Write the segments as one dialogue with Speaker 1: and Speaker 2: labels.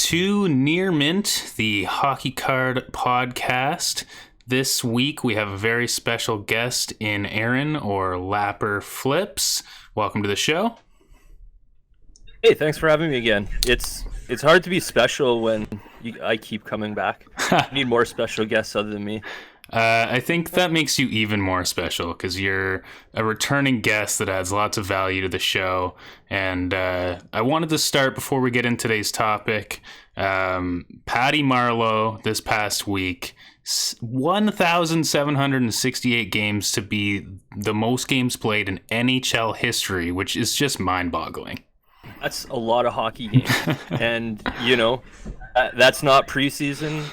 Speaker 1: to Near Mint, the hockey card podcast. This week we have a very special guest in Aaron, or Lapper Flips. Welcome to the show.
Speaker 2: Hey, thanks for having me again. It's hard to be special when I keep coming back. You need more special guests other than me.
Speaker 1: I think that makes you even more special because you're a returning guest that adds lots of value to the show. And I wanted to start before we get into today's topic. Patty Marleau this past week, 1,768 games to be the most games played in NHL history, which is just mind-boggling.
Speaker 2: That's a lot of hockey games. And, that's not preseason.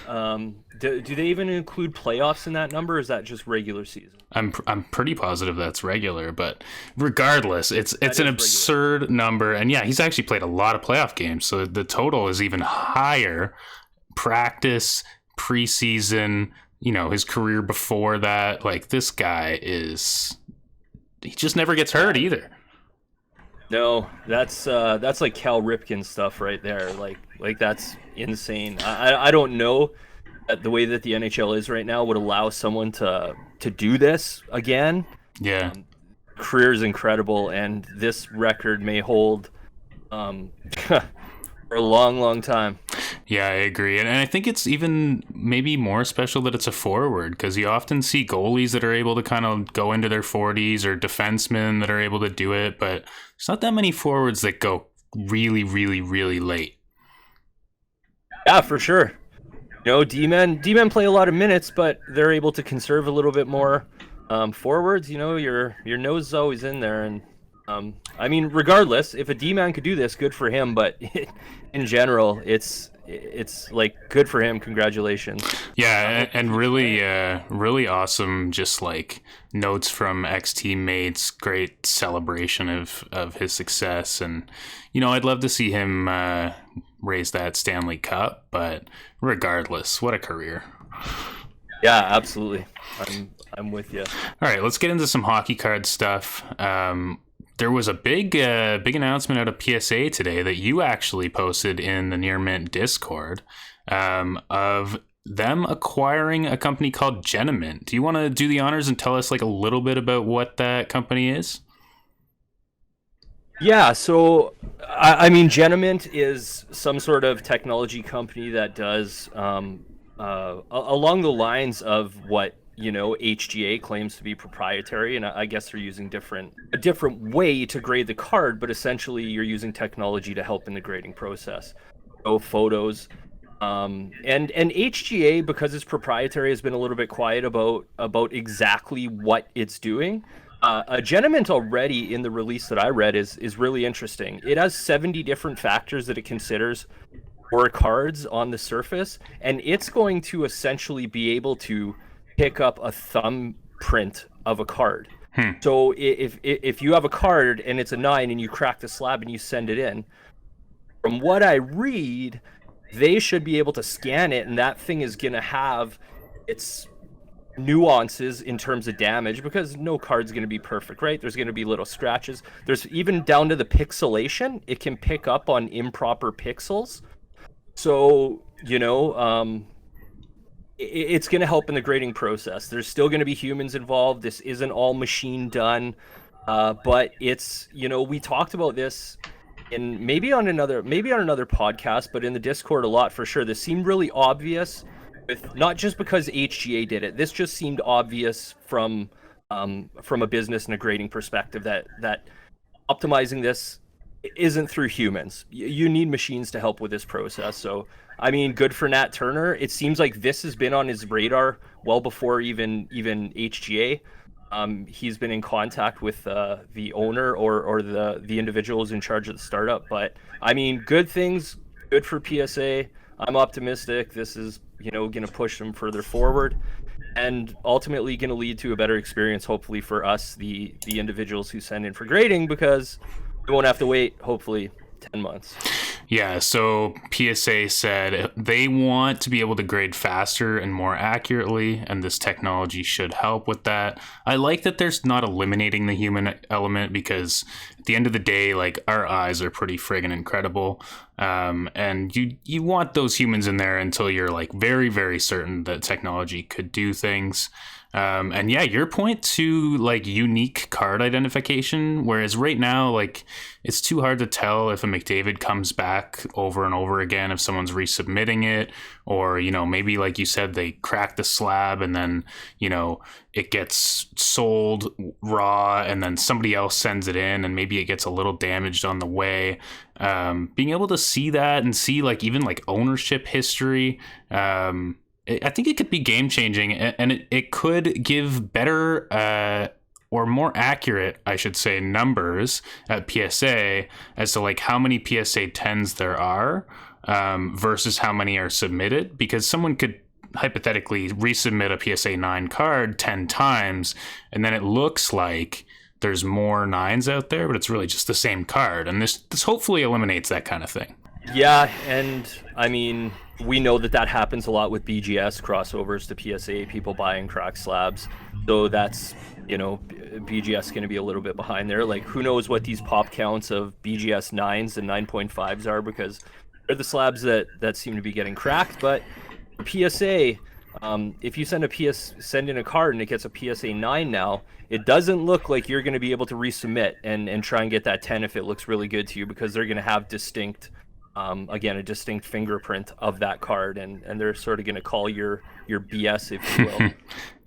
Speaker 2: Do they even include playoffs in that number, or is that just regular season?
Speaker 1: I'm pretty positive that's regular, but regardless, it's an absurd number. And yeah, he's actually played a lot of playoff games, so the total is even higher. Practice, preseason, his career before that. Like, this guy he just never gets hurt either.
Speaker 2: No, that's like Cal Ripken stuff right there. Like that's insane. I don't know that the way that the NHL is right now would allow someone to do this again.
Speaker 1: Yeah.
Speaker 2: Career is incredible, and this record may hold for a long, long time.
Speaker 1: Yeah, I agree. And I think it's even maybe more special that it's a forward, because you often see goalies that are able to kind of go into their 40s, or defensemen that are able to do it, but there's not that many forwards that go really, really, really late.
Speaker 2: Yeah, for sure. D-men play a lot of minutes, but they're able to conserve a little bit more. Forwards, your nose is always in there, and regardless, if a D-man could do this, good for him. But in general, it's like good for him. Congratulations.
Speaker 1: Yeah, and really, really awesome. Just like notes from ex-teammates, great celebration of his success, and I'd love to see him raise that Stanley Cup. But regardless, what a career.
Speaker 2: Yeah, absolutely. I'm with you.
Speaker 1: All right, let's get into some hockey card stuff. There was a big announcement out of PSA today that you actually posted in the Near Mint Discord of them acquiring a company called Genamint. Do you want to do the honors and tell us a little bit about what that company is?
Speaker 2: Yeah, so Genamint is some sort of technology company that does along the lines of what HGA claims to be proprietary, and I guess they're using a different way to grade the card, but essentially you're using technology to help in the grading process. So photos, and HGA, because it's proprietary, has been a little bit quiet about exactly what it's doing. Genamint already in the release that I read is really interesting. It has 70 different factors that it considers for cards on the surface, and it's going to essentially be able to pick up a thumbprint of a card. So if you have a card and it's a 9 and you crack the slab and you send it in, from what I read, they should be able to scan it, and that thing is going to have its nuances in terms of damage, because no card's going to be perfect, right? There's going to be little scratches. There's even down to the pixelation. It can pick up on improper pixels. So, it's going to help in the grading process. There's still going to be humans involved. This isn't all machine done, but it's, we talked about this in maybe on another podcast, but in the Discord a lot for sure. This seemed really obvious, with not just because HGA did it. This just seemed obvious from a business and a grading perspective that optimizing this isn't through humans. You need machines to help with this process. So, good for Nat Turner. It seems like this has been on his radar well before even HGA. He's been in contact with the owner or the individuals in charge of the startup. But good things, good for PSA. I'm optimistic. This is going to push them further forward, and ultimately going to lead to a better experience, hopefully for us, the individuals who send in for grading, because we won't have to wait hopefully 10 months.
Speaker 1: Yeah, so PSA said they want to be able to grade faster and more accurately, and this technology should help with that. I like that there's not eliminating the human element, because at the end of the day, like, our eyes are pretty friggin' incredible. And you want those humans in there until you're like very, very certain that technology could do things. And yeah, your point to like unique card identification, whereas right now, like, it's too hard to tell if a McDavid comes back over and over again if someone's resubmitting it, or, you know, maybe like you said, they crack the slab and then, you know, it gets sold raw and then somebody else sends it in and maybe it gets a little damaged on the way. Being able to see that and see like even like ownership history, I think it could be game changing, and it could give better or more accurate, I should say, numbers at PSA as to like how many PSA 10s there are versus how many are submitted, because someone could hypothetically resubmit a PSA 9 card 10 times, and then it looks like there's more 9s out there, but it's really just the same card, and this hopefully eliminates that kind of thing.
Speaker 2: Yeah, and I mean, we know that happens a lot with BGS crossovers to PSA, people buying cracked slabs. So that's, you know, BGS going to be a little bit behind there. Like, who knows what these pop counts of BGS 9s and 9.5s are, because they're the slabs that seem to be getting cracked. But PSA, if you send in a card and it gets a PSA 9 now, it doesn't look like you're going to be able to resubmit and try and get that 10 if it looks really good to you, because they're going to have a distinct fingerprint of that card, and they're sort of going to call your BS, if you will.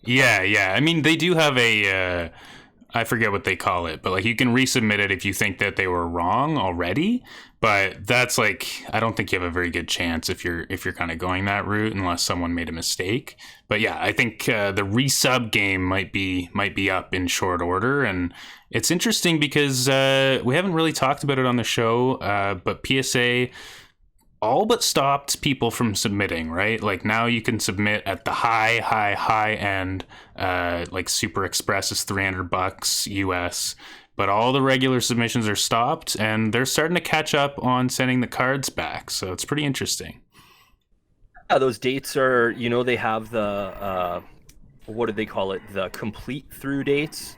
Speaker 1: Yeah. I mean, they do have a, I forget what they call it, but like you can resubmit it if you think that they were wrong already. But that's like, I don't think you have a very good chance if you're kind of going that route, unless someone made a mistake. But yeah, I think the resub game might be up in short order, and it's interesting because we haven't really talked about it on the show, but PSA all but stopped people from submitting, right? Like now you can submit at the high end, like Super Express is $300 US, but all the regular submissions are stopped, and they're starting to catch up on sending the cards back. So it's pretty interesting.
Speaker 2: Yeah, those dates are, you know, they have the, what do they call it? The complete through dates,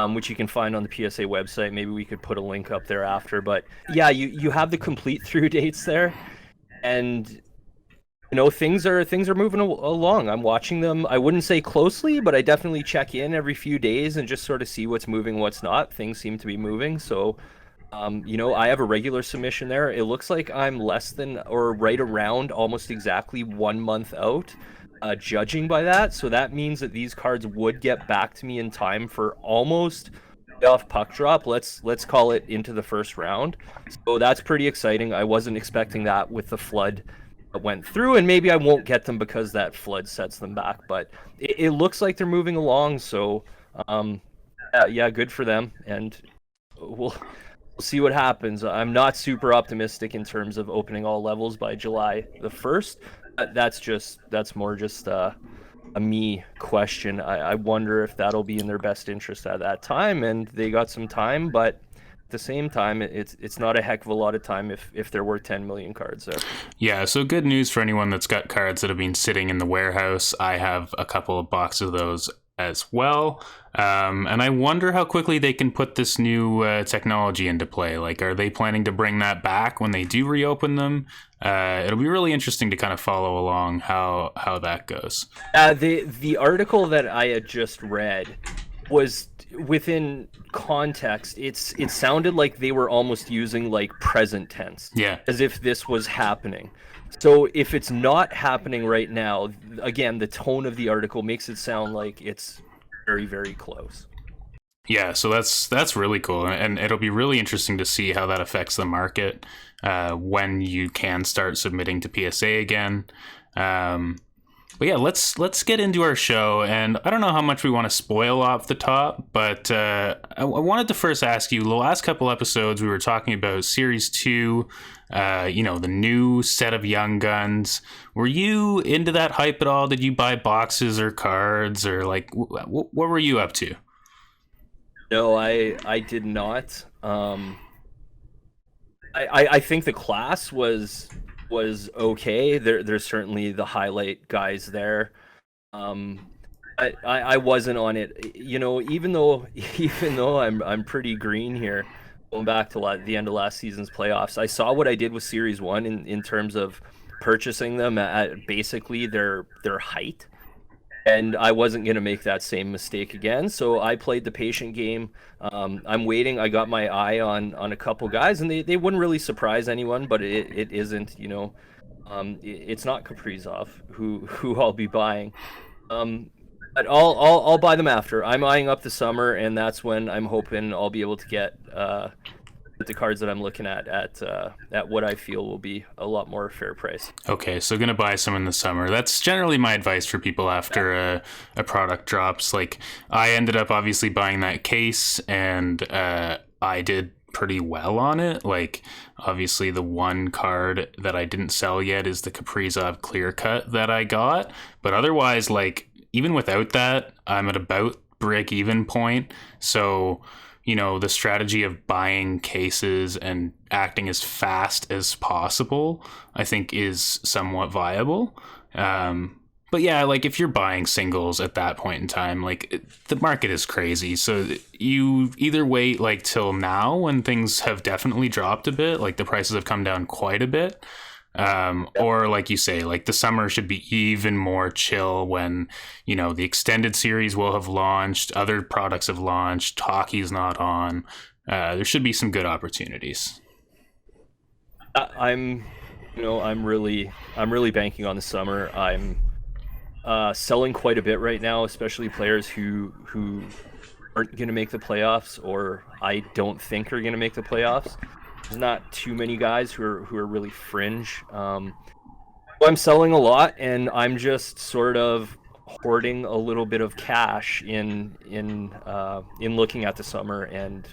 Speaker 2: which you can find on the PSA website. Maybe we could put a link up there after, but yeah, you have the complete through dates there, and you know, things are moving along. I'm watching them. I wouldn't say closely, but I definitely check in every few days and just sort of see what's moving, what's not. Things seem to be moving. So, you know, I have a regular submission there. It looks like I'm less than or right around almost exactly 1 month out, judging by that. So that means that these cards would get back to me in time for almost off puck drop. Let's call it into the first round. So that's pretty exciting. I wasn't expecting that with the flood that went through, and maybe I won't get them because that flood sets them back, but it looks like they're moving along. So yeah, good for them, and we'll see what happens. I'm not super optimistic in terms of opening all levels by July the 1st. That's more just a me question. I wonder if that'll be in their best interest at that time, and they got some time, but at the same time, it's not a heck of a lot of time if there were 10 million cards there.
Speaker 1: Yeah, so good news for anyone that's got cards that have been sitting in the warehouse. I have a couple of boxes of those as well. And I wonder how quickly they can put this new technology into play. Like, are they planning to bring that back when they do reopen them? It'll be really interesting to kind of follow along how that goes.
Speaker 2: The article that I had just read was within context. It sounded like they were almost using like present tense, as if this was happening. So if it's not happening right now, again, the tone of the article makes it sound like it's very, very close.
Speaker 1: Yeah, so that's really cool, and it'll be really interesting to see how that affects the market when you can start submitting to PSA again. But yeah, let's get into our show, and I don't know how much we want to spoil off the top, but I wanted to first ask you, the last couple episodes we were talking about Series 2, you know, the new set of Young Guns. Were you into that hype at all? Did you buy boxes or cards, or like, what were you up to?
Speaker 2: No, I did not. I think the class was okay. There's certainly the highlight guys there. Um, I wasn't on it, even though even though I'm pretty green here, going back to the end of last season's playoffs. I saw what I did with Series One in terms of purchasing them at basically their height, and I wasn't going to make that same mistake again. So I played the patient game. I'm waiting. I got my eye on a couple guys, and they wouldn't really surprise anyone, but it isn't. It's not Kaprizov who I'll be buying. But I'll buy them after. I'm eyeing up the summer, and that's when I'm hoping I'll be able to get the cards that I'm looking at what I feel will be a lot more fair price.
Speaker 1: Okay, so gonna buy some in the summer. That's generally my advice for people after a product drops. Like, I ended up obviously buying that case, and I did pretty well on it. Like, obviously the one card that I didn't sell yet is the Kaprizov Clear Cut that I got, but otherwise, like, even without that, I'm at about break even point. So, the strategy of buying cases and acting as fast as possible, I think, is somewhat viable. But yeah, like, if you're buying singles at that point in time, like, the market is crazy. So you either wait like till now when things have definitely dropped a bit, like the prices have come down quite a bit. Or like you say, like, the summer should be even more chill when, the extended series will have launched, other products have launched, hockey's not on. There should be some good opportunities.
Speaker 2: I'm, I'm really banking on the summer. I'm selling quite a bit right now, especially players who aren't going to make the playoffs, or I don't think are going to make the playoffs. There's not too many guys who are really fringe. I'm selling a lot, and I'm just sort of hoarding a little bit of cash in looking at the summer, and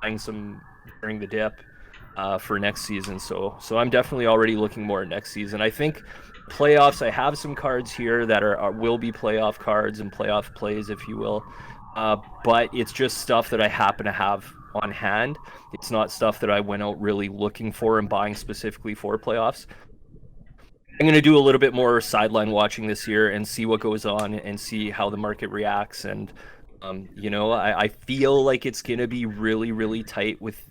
Speaker 2: buying some during the dip for next season. So I'm definitely already looking more at next season. I think playoffs. I have some cards here that will be playoff cards and playoff plays, if you will. But it's just stuff that I happen to have on hand. It's not stuff that I went out really looking for and buying specifically for playoffs. I'm going to do a little bit more sideline watching this year and see what goes on and see how the market reacts. And, I feel like it's going to be really, really tight with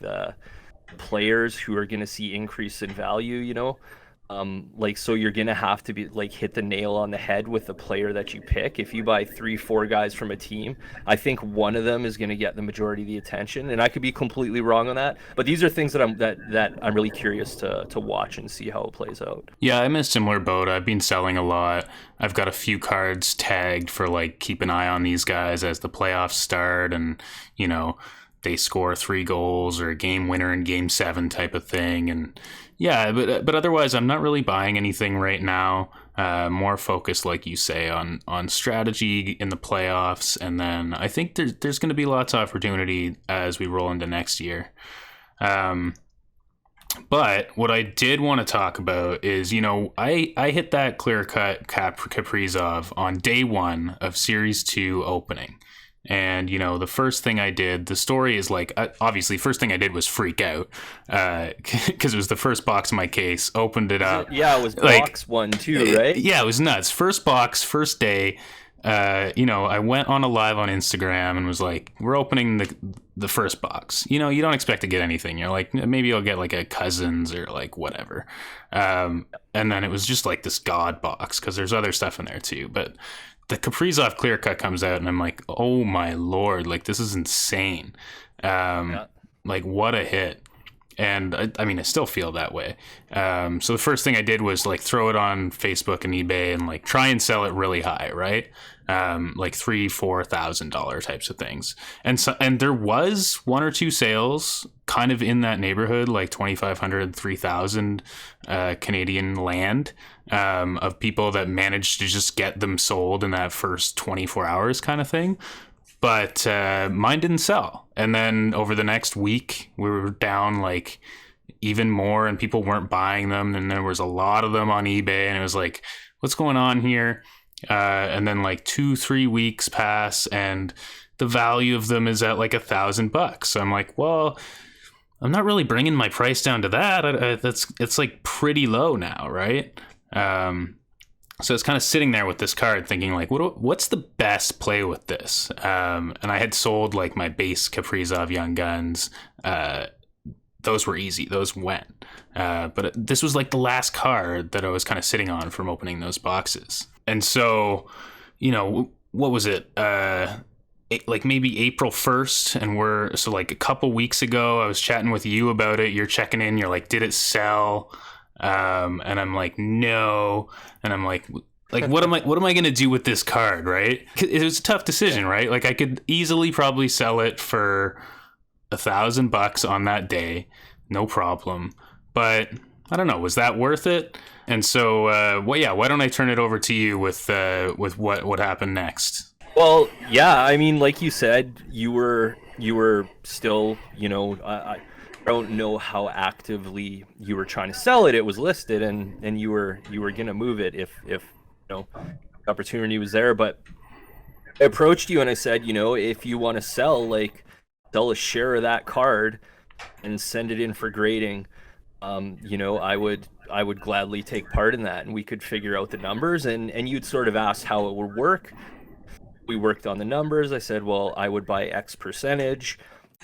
Speaker 2: players who are going to see increase in value, so you're gonna have to be like hit the nail on the head with the player that you pick. If you buy 3-4 guys from a team, I think one of them is gonna get the majority of the attention, and I could be completely wrong on that. But these are things that I'm really curious to watch and see how it plays out.
Speaker 1: Yeah, I'm in a similar boat. I've been selling a lot. I've got a few cards tagged for, like, keep an eye on these guys as the playoffs start, and they score 3 goals or a game winner in game 7 type of thing. And yeah, but otherwise I'm not really buying anything right now. More focused, like you say, on strategy in the playoffs, and then I think there's going to be lots of opportunity as we roll into next year. But what I did want to talk about is, I hit that clear cut Kaprizov on day 1 of Series 2 opening. And, the first thing I did, the story is like, obviously, first thing I did was freak out because it was the first box of my case, opened it up.
Speaker 2: Yeah, it was box 1 too, right?
Speaker 1: Yeah, it was nuts. First box, first day. I went on a live on Instagram and was like, we're opening the first box. You don't expect to get anything. You're like, maybe I'll get like a Cousins or like whatever. And then it was just like this God box because there's other stuff in there too. But the Kaprizov Clear Cut comes out and I'm like, oh my Lord, like, this is insane. Like, what a hit. And I mean, I still feel that way. So the first thing I did was like throw it on Facebook and eBay and like try and sell it really high, right? Like $3,000-$4,000 types of things. And there was 1 or 2 sales kind of in that neighborhood, like 2,500, 3,000 Canadian land, of people that managed to just get them sold in that first 24 hours kind of thing. But mine didn't sell. And then over the next week, we were down like even more and people weren't buying them. And there was a lot of them on eBay and it was like, what's going on here? And then like 2-3 weeks pass and the value of them is at like $1,000. So I'm like, well, I'm not really bringing my price down to that. It's like pretty low now, right? So it's kind of sitting there with this card thinking like, what's the best play with this? And I had sold like my base Kaprizov Young Guns. Those were easy. Those went. But this was like the last card that I was kind of sitting on from opening those boxes. And so, what was it? Like maybe April 1st. And so like a couple weeks ago, I was chatting with you about it. You're checking in. You're like, did it sell? And I'm like, no. And I'm like, what am I going to do with this card? Right. It was a tough decision, right? Like I could easily probably sell it for $1,000 on that day. No problem. But I don't know. Was that worth it? And so, why don't I turn it over to you with what happened next?
Speaker 2: Well, yeah, I mean, like you said, you were still, I don't know how actively you were trying to sell it. It was listed, and you were gonna move it if opportunity was there. But I approached you and I said, if you want to sell a share of that card and send it in for grading, I would gladly take part in that, and we could figure out the numbers. And you'd sort of asked how it would work. We worked on the numbers. I said, well, I would buy X percentage.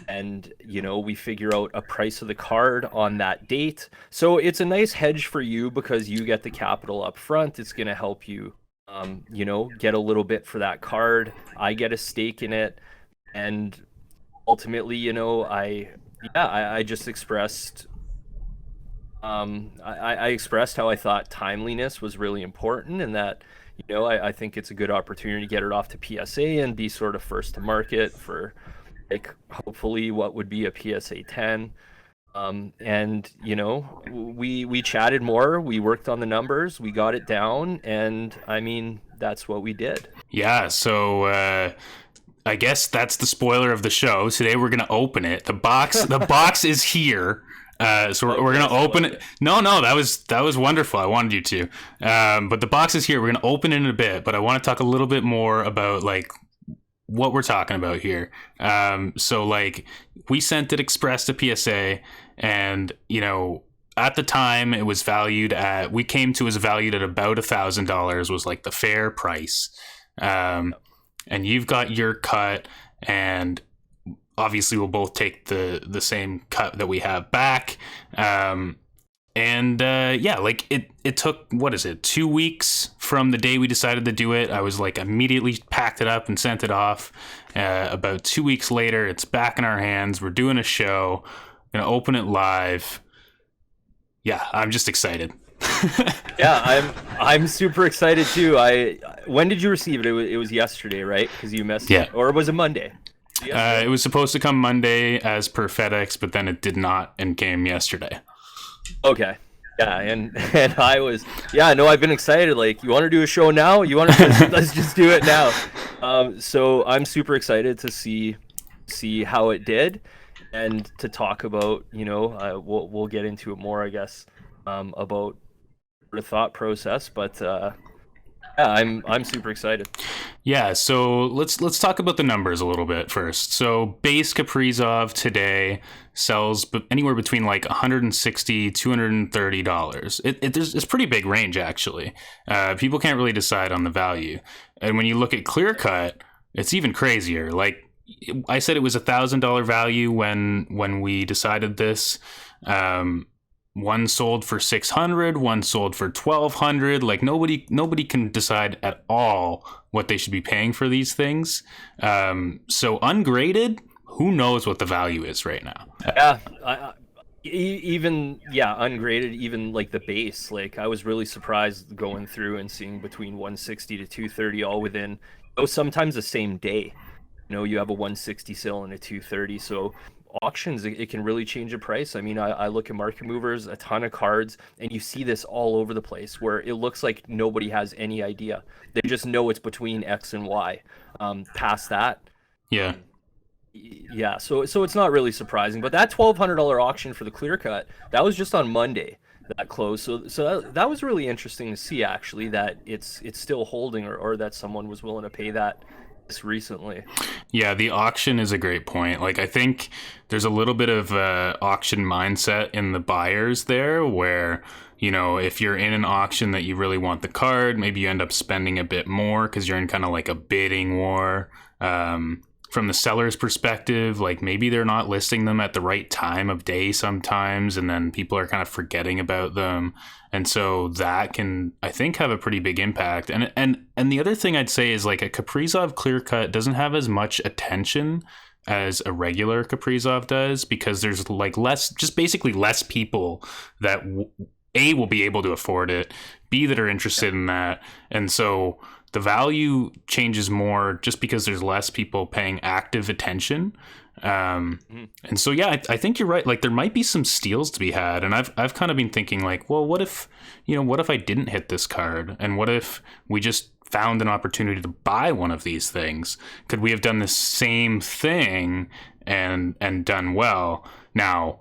Speaker 2: And we figure out a price of the card on that date. So it's a nice hedge for you because you get the capital up front. It's going to help you get a little bit for that card. I get a stake in it, and ultimately I just expressed I expressed how I thought timeliness was really important, and that I think it's a good opportunity to get it off to PSA and be sort of first to market for hopefully what would be a PSA 10. And we chatted more, we worked on the numbers, we got it down, and I mean, that's what we did.
Speaker 1: Yeah. So, I guess that's the spoiler of the show. Today we're going to open it. The box is here. So we're going to open it. No, that was wonderful. I wanted you to. But the box is here. We're going to open it in a bit, but I want to talk a little bit more about what we're talking about here. So we sent it express to PSA, and at the time it was valued at about $1,000 was like the fair price. And you've got your cut, and obviously we'll both take the same cut that we have back. It took, 2 weeks from the day we decided to do it. I was immediately packed it up and sent it off. About 2 weeks later, it's back in our hands. We're doing a show, gonna open it live. Yeah, I'm just excited.
Speaker 2: Yeah, I'm super excited too. When did you receive it? It was yesterday, right? Because you messaged.
Speaker 1: Yeah.
Speaker 2: Or was it Monday?
Speaker 1: It was supposed to come Monday as per FedEx, but then it did not and came yesterday.
Speaker 2: Okay. Yeah, and I was, I've been excited. You want to do a show now? You want to let's just do it now. So I'm super excited to see how it did, and to talk about, we'll get into it more, I guess, about the thought process. But I'm super excited.
Speaker 1: Yeah, so let's talk about the numbers a little bit first. So base Kaprizov today sells anywhere between $160, $230. It's pretty big range, actually. People can't really decide on the value. And when you look at Clear Cut, it's even crazier. I said it was $1,000 value when we decided this. One sold for $600, one sold for $1,200. Nobody can decide at all what they should be paying for these things. So ungraded, who knows what the value is right now?
Speaker 2: Yeah, ungraded, even the base. I was really surprised going through and seeing between 160 to 230 all within sometimes the same day. You have a 160 sale and a 230. So auctions, it can really change the price. I mean, I look at market movers, a ton of cards, and you see this all over the place where it looks like nobody has any idea. They just know it's between X and Y. Past that, so it's not really surprising. But that $1,200 auction for the Clear Cut, that was just on Monday that closed. So that was really interesting to see, actually, that it's still holding, or that someone was willing to pay that this recently.
Speaker 1: Yeah, the auction is a great point. Like, I think there's a little bit of auction mindset in the buyers there where, you know, if you're in an auction that you really want the card, maybe you end up spending a bit more because you're in kind of like a bidding war. From the seller's perspective, like maybe they're not listing them at the right time of day sometimes, and then people are kind of forgetting about them. And so that can, I think, have a pretty big impact. And the other thing I'd say is like a Kaprizov Clear Cut doesn't have as much attention as a regular Kaprizov does because there's like basically less people that A, will be able to afford it, B, that are interested in that. And so the value changes more just because there's less people paying active attention. And so, yeah, I think you're right. Like there might be some steals to be had. And I've kind of been thinking like, well, what if I didn't hit this card? And what if we just found an opportunity to buy one of these things? Could we have done the same thing and done well? Now,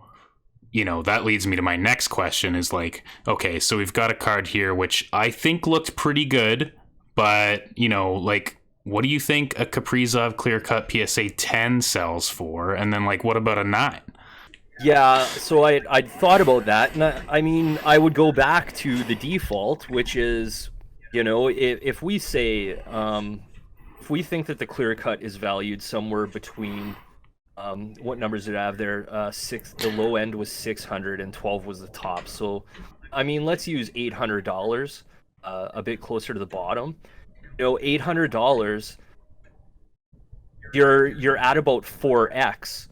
Speaker 1: you know, that leads me to my next question is like, okay, so we've got a card here, which I think looked pretty good, but, you know, like, what do you think a Kaprizov Clear Cut PSA 10 sells for? And then, like, what about a 9?
Speaker 2: Yeah, so I'd thought about that. And I mean, I would go back to the default, which is, you know, if we say, if we think that the Clear Cut is valued somewhere between, what numbers did I have there? The low end was 600 and 12 was the top. So, I mean, let's use $800, a bit closer to the bottom. You know, $800, you're at about 4x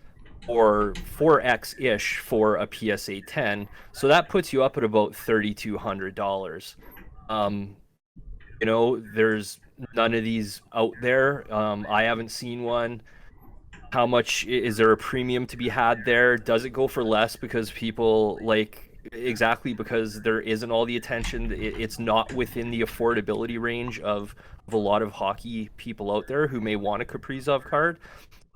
Speaker 2: or 4x-ish for a PSA 10. So that puts you up at about $3,200. You know, there's none of these out there. I haven't seen one. How much is there a premium to be had there? Does it go for less because people because there isn't all the attention? It's not within the affordability range of a lot of hockey people out there who may want a Kaprizov card.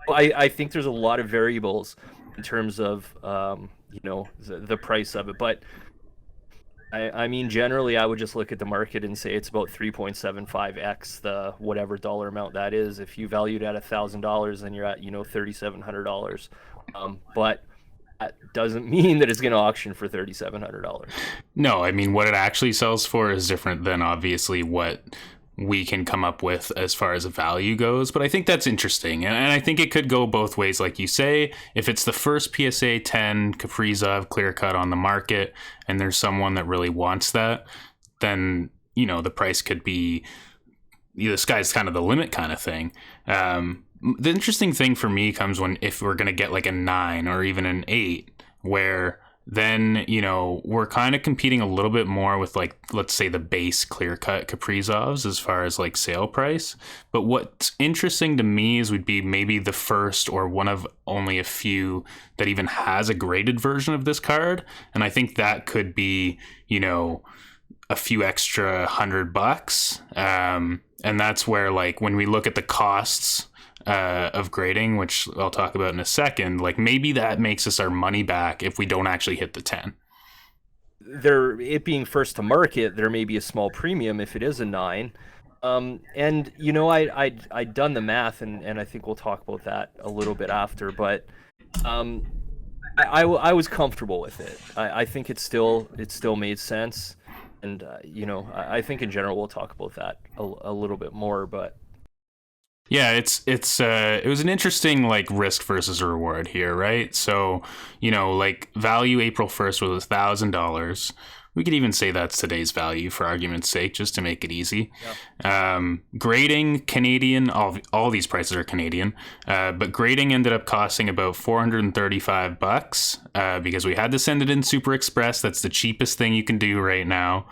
Speaker 2: I think there's a lot of variables in terms of you know, the price of it, but I mean, generally, I would just look at the market and say it's about 3.75x the whatever dollar amount that is. If you valued at $1,000, then you're at, you know, $3,700. But that doesn't mean that it's going to auction for $3,700.
Speaker 1: No, I mean, what it actually sells for is different than obviously what we can come up with as far as a value goes. But I think that's interesting. And I think it could go both ways. Like you say, if it's the first PSA 10 Kaprizov Clear Cut on the market and there's someone that really wants that, then, you know, the price could be, the sky's kind of the limit kind of thing. The interesting thing for me comes if we're going to get like a 9 or even an 8, where then, you know, we're kind of competing a little bit more with, like, let's say the base Clear Cut Kaprizovs as far as like sale price. But what's interesting to me is would be maybe the first or one of only a few that even has a graded version of this card. And I think that could be, you know, a few extra $100. And that's where, like, when we look at the costs of grading, which I'll talk about in a second, like maybe that makes us our money back if we don't actually hit the 10.
Speaker 2: It being first to market, there may be a small premium if it is a 9. And, you know, I'd done the math, and I think we'll talk about that a little bit after, but I was comfortable with it. I think it still made sense. And, you know, I think in general we'll talk about that a little bit more, but
Speaker 1: yeah, it was an interesting, like, risk versus reward here, right? So, you know, like, value April 1st was $1,000. We could even say that's today's value for argument's sake, just to make it easy. Yep. Grading, Canadian, all these prices are Canadian, but grading ended up costing about $435 because we had to send it in Super Express. That's the cheapest thing you can do right now.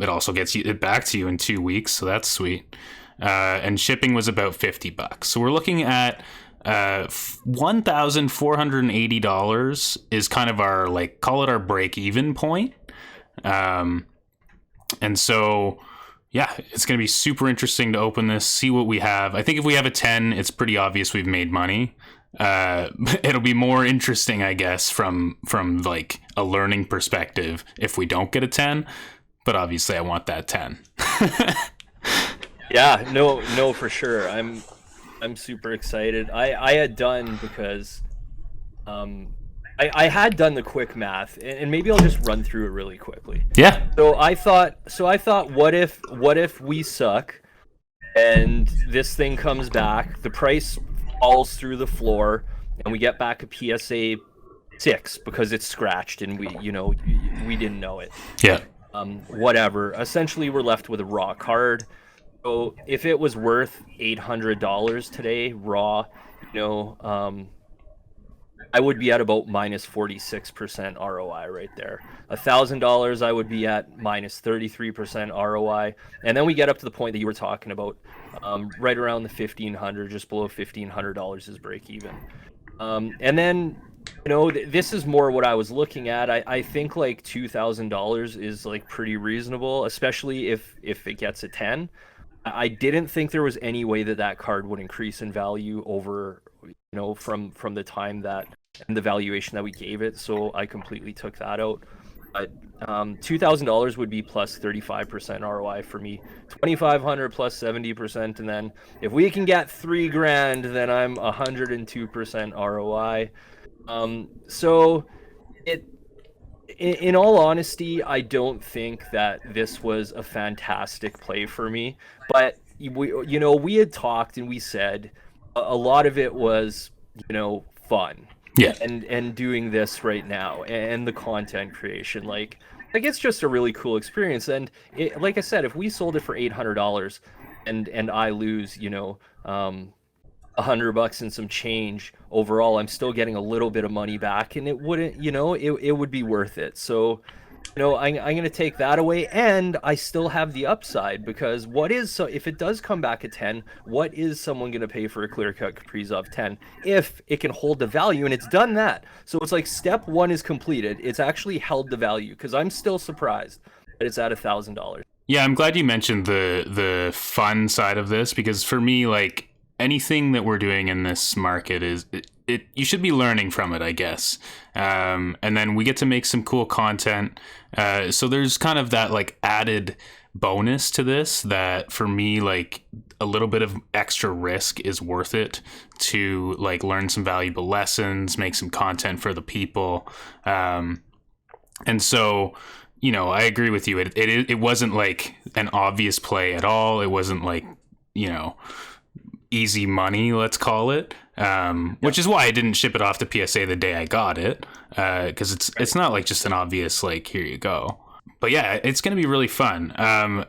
Speaker 1: It also gets it back to you in 2 weeks, so that's sweet. And shipping was about $50. So we're looking at $1,480 is kind of our, like, call it our break-even point. And so, yeah, it's going to be super interesting to open this, see what we have. I think if we have a 10, it's pretty obvious we've made money. It'll be more interesting, I guess, from like a learning perspective if we don't get a 10. But obviously I want that 10.
Speaker 2: Yeah, no, for sure. I'm I'm super excited. I had done because I had done the quick math, and maybe I'll just run through it really quickly.
Speaker 1: Yeah.
Speaker 2: So I thought, what if we suck and this thing comes back, the price falls through the floor, and we get back a PSA 6 because it's scratched and we didn't know it.
Speaker 1: Yeah.
Speaker 2: Whatever. Essentially, we're left with a raw card. So if it was worth $800 today, raw, you know, I would be at about minus 46% ROI right there. $1,000, I would be at minus 33% ROI, and then we get up to the point that you were talking about, right around the 1,500, just below $1,500 is break even. And then, this is more what I was looking at. I think like $2,000 is like pretty reasonable, especially if it gets a 10. I didn't think there was any way that card would increase in value over, from the time that and the valuation that we gave it. So I completely took that out. But $2,000 would be plus 35% ROI for me. 2,500 plus 70%, and then if we can get $3,000, then I'm 102% ROI. So in all honesty, I don't think that this was a fantastic play for me. But we had talked and we said a lot of it was, fun.
Speaker 1: Yeah.
Speaker 2: And doing this right now and the content creation, like it's just a really cool experience. And like I said, if we sold it for $800 and I lose, $100 and some change overall, I'm still getting a little bit of money back, and it wouldn't, it would be worth it. So, I'm going to take that away, and I still have the upside, because if it does come back at 10, what is someone going to pay for a clear cut Kaprizov 10 if it can hold the value? And it's done that. So it's like step one is completed. It's actually held the value, because I'm still surprised that it's at $1,000.
Speaker 1: Yeah, I'm glad you mentioned the fun side of this, because for me, like, anything that we're doing in this market is you should be learning from it, I guess. And then we get to make some cool content. So there's kind of that like added bonus to this that for me, like a little bit of extra risk is worth it to like learn some valuable lessons, make some content for the people. And so, I agree with you. It wasn't like an obvious play at all. It wasn't like, easy money, let's call it, which is why I didn't ship it off to PSA the day I got it, because it's not like just an obvious like, here you go. But yeah, it's going to be really fun.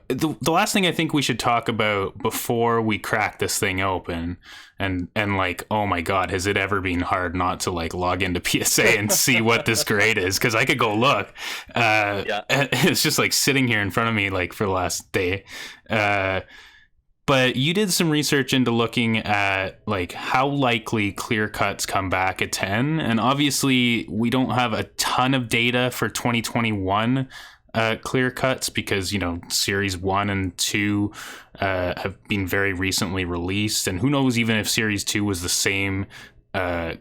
Speaker 1: The last thing I think we should talk about before we crack this thing open, and like, oh my God, has it ever been hard not to like log into PSA and see what this grade is? Because I could go look. It's just like sitting here in front of me like for the last day. But you did some research into looking at like how likely clear cuts come back at 10. And obviously we don't have a ton of data for 2021 clear cuts, because, series 1 and 2 have been very recently released. And who knows even if series 2 was the same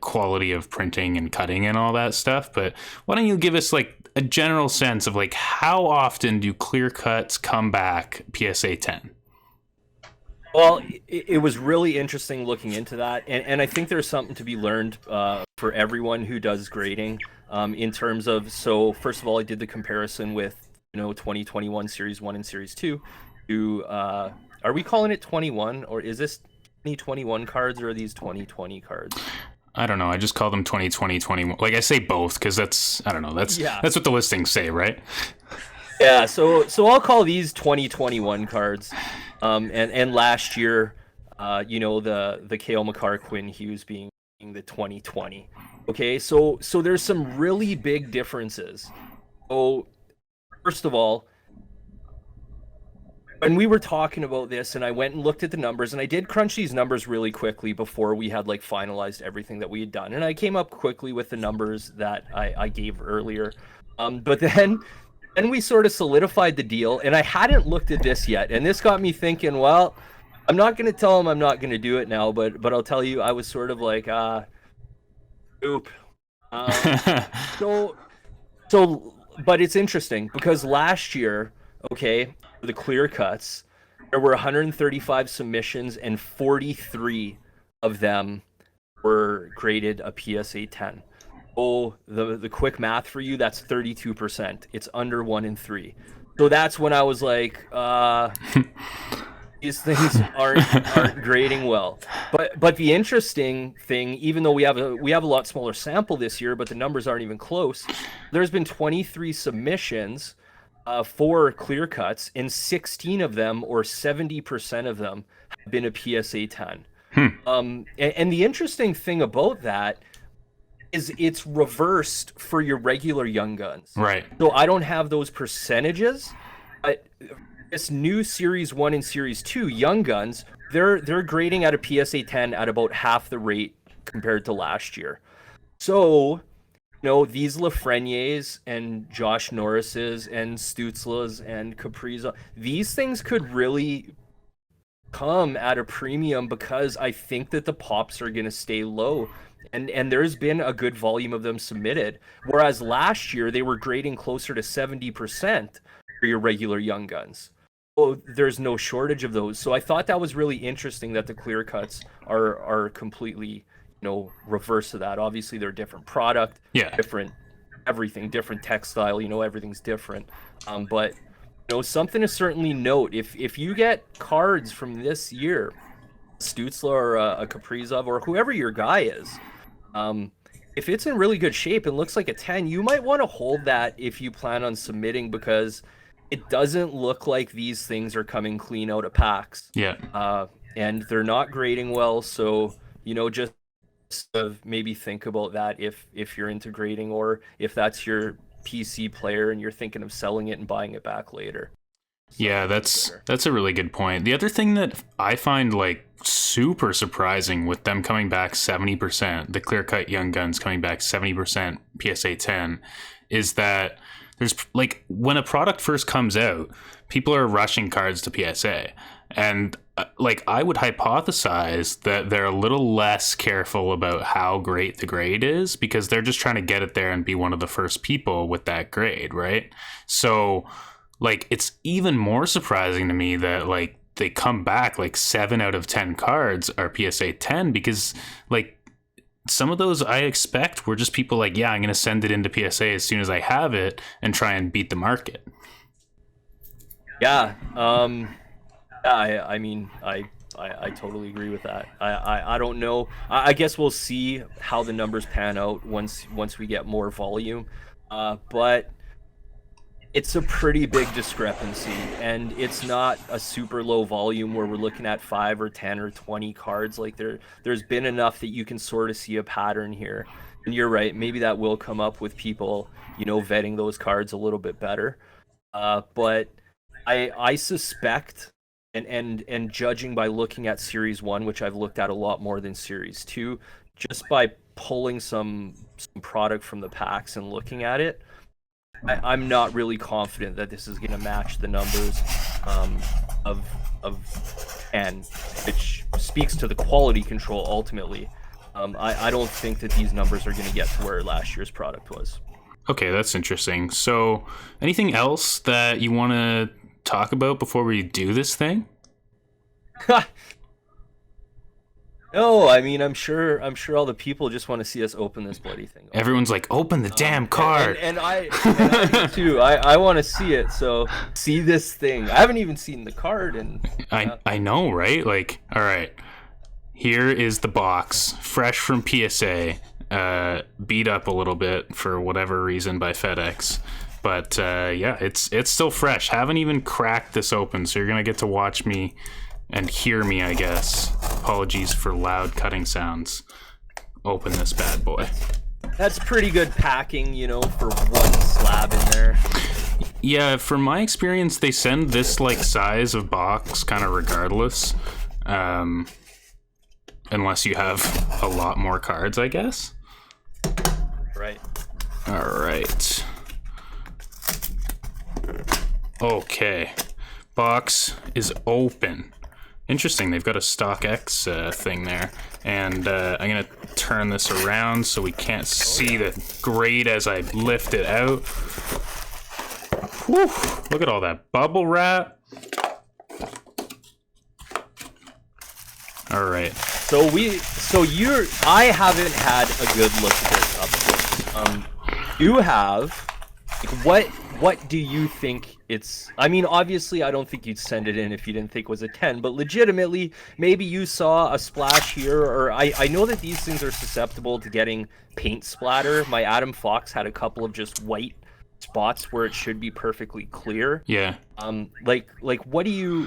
Speaker 1: quality of printing and cutting and all that stuff. But why don't you give us like a general sense of like how often do clear cuts come back PSA 10?
Speaker 2: Well, it was really interesting looking into that, and I think there's something to be learned for everyone who does grading, in terms of, so first of all, I did the comparison with 2021 Series 1 and Series 2 to, are we calling it 21, or is this 2021 cards, or are these 2020 cards?
Speaker 1: I don't know. I just call them 2020, 21. Like I say both because that's what the listings say, right?
Speaker 2: Yeah, so I'll call these 2021 cards. And last year, the Cale Makar Quinn Hughes being the 2020. Okay, so there's some really big differences. So first of all, when we were talking about this, and I went and looked at the numbers, and I did crunch these numbers really quickly before we had like finalized everything that we had done, and I came up quickly with the numbers that I gave earlier. But then we sort of solidified the deal, and I hadn't looked at this yet, and this got me thinking, well, I'm not going to tell him I'm not going to do it now, but I'll tell you, I was sort of like, oop. But it's interesting because last year, okay, the clear cuts, there were 135 submissions and 43 of them were graded a PSA 10. Oh, the quick math for you, that's 32%. It's under 1 in 3. So that's when I was like, these things aren't grading well. But the interesting thing, even though we have a lot smaller sample this year, but the numbers aren't even close. There's been 23 submissions for clear cuts, and 16 of them, or 70% of them, have been a PSA 10. And the interesting thing about that is it's reversed for your regular young guns.
Speaker 1: Right.
Speaker 2: So I don't have those percentages, but this new Series 1 and Series 2 young guns, they're grading at a PSA 10 at about half the rate compared to last year. So, these Lafrenieres and Josh Norrises and Stutzlas and Kaprizov, these things could really come at a premium because I think that the pops are going to stay low. And there's been a good volume of them submitted. Whereas last year, they were grading closer to 70% for your regular young guns. Oh, there's no shortage of those. So I thought that was really interesting that the clear cuts are completely, reverse of that. Obviously, they're a different product, different everything, different textile, everything's different. But something to certainly note, if you get cards from this year, Stutzla or a Kaprizov or whoever your guy is, if it's in really good shape and looks like a 10, you might want to hold that if you plan on submitting, because it doesn't look like these things are coming clean out of packs. And they're not grading well, so just maybe think about that if you're into grading, or if that's your PC player and you're thinking of selling it and buying it back later.
Speaker 1: Yeah, that's a really good point. The other thing that I find super surprising with them coming back 70%, the clear cut young guns coming back 70% PSA 10, is that there's when a product first comes out, people are rushing cards to PSA, and I would hypothesize that they're a little less careful about how great the grade is, because they're just trying to get it there and be one of the first people with that grade, right? So it's even more surprising to me that they come back 7 out of 10 cards are PSA 10, because some of those I expect were just people I'm going to send it into PSA as soon as I have it and try and beat the market.
Speaker 2: Yeah. I mean, I totally agree with that. I don't know. I guess we'll see how the numbers pan out once we get more volume. But it's a pretty big discrepancy, and it's not a super low volume where we're looking at 5 or 10 or 20 cards. There's been enough that you can sort of see a pattern here. And you're right, maybe that will come up with people, vetting those cards a little bit better. But I suspect, and judging by looking at Series 1, which I've looked at a lot more than Series 2, just by pulling some product from the packs and looking at it, I'm not really confident that this is going to match the numbers of 10, which speaks to the quality control ultimately. I don't think that these numbers are going to get to where last year's product was. Okay,
Speaker 1: that's interesting. So anything else that you want to talk about before we do this thing?
Speaker 2: No, I mean, I'm sure all the people just want to see us open this bloody thing.
Speaker 1: Everyone's like, open the damn card.
Speaker 2: And I do too. I want to see it. So see this thing. I haven't even seen the card, and
Speaker 1: I know, right? All right, here is the box, fresh from PSA, beat up a little bit for whatever reason by FedEx, but yeah, it's still fresh. Haven't even cracked this open, so you're gonna get to watch me and hear me, I guess. Apologies for loud cutting sounds. Open this bad boy.
Speaker 2: That's pretty good packing, for one slab in there.
Speaker 1: Yeah, from my experience, they send this size of box kind of regardless, unless you have a lot more cards, I guess.
Speaker 2: Right.
Speaker 1: All right. Okay. Box is open. Interesting, they've got a StockX thing there, and I'm gonna turn this around so we can't see the grade as I lift it out. Whew, look at all that bubble wrap. All right,
Speaker 2: I haven't had a good look at this up close. You have. What do you think it's? I mean, obviously, I don't think you'd send it in if you didn't think it was a 10. But legitimately, maybe you saw a splash here, or I know that these things are susceptible to getting paint splatter. My Adam Fox had a couple of just white spots where it should be perfectly clear.
Speaker 1: Yeah.
Speaker 2: Like what do you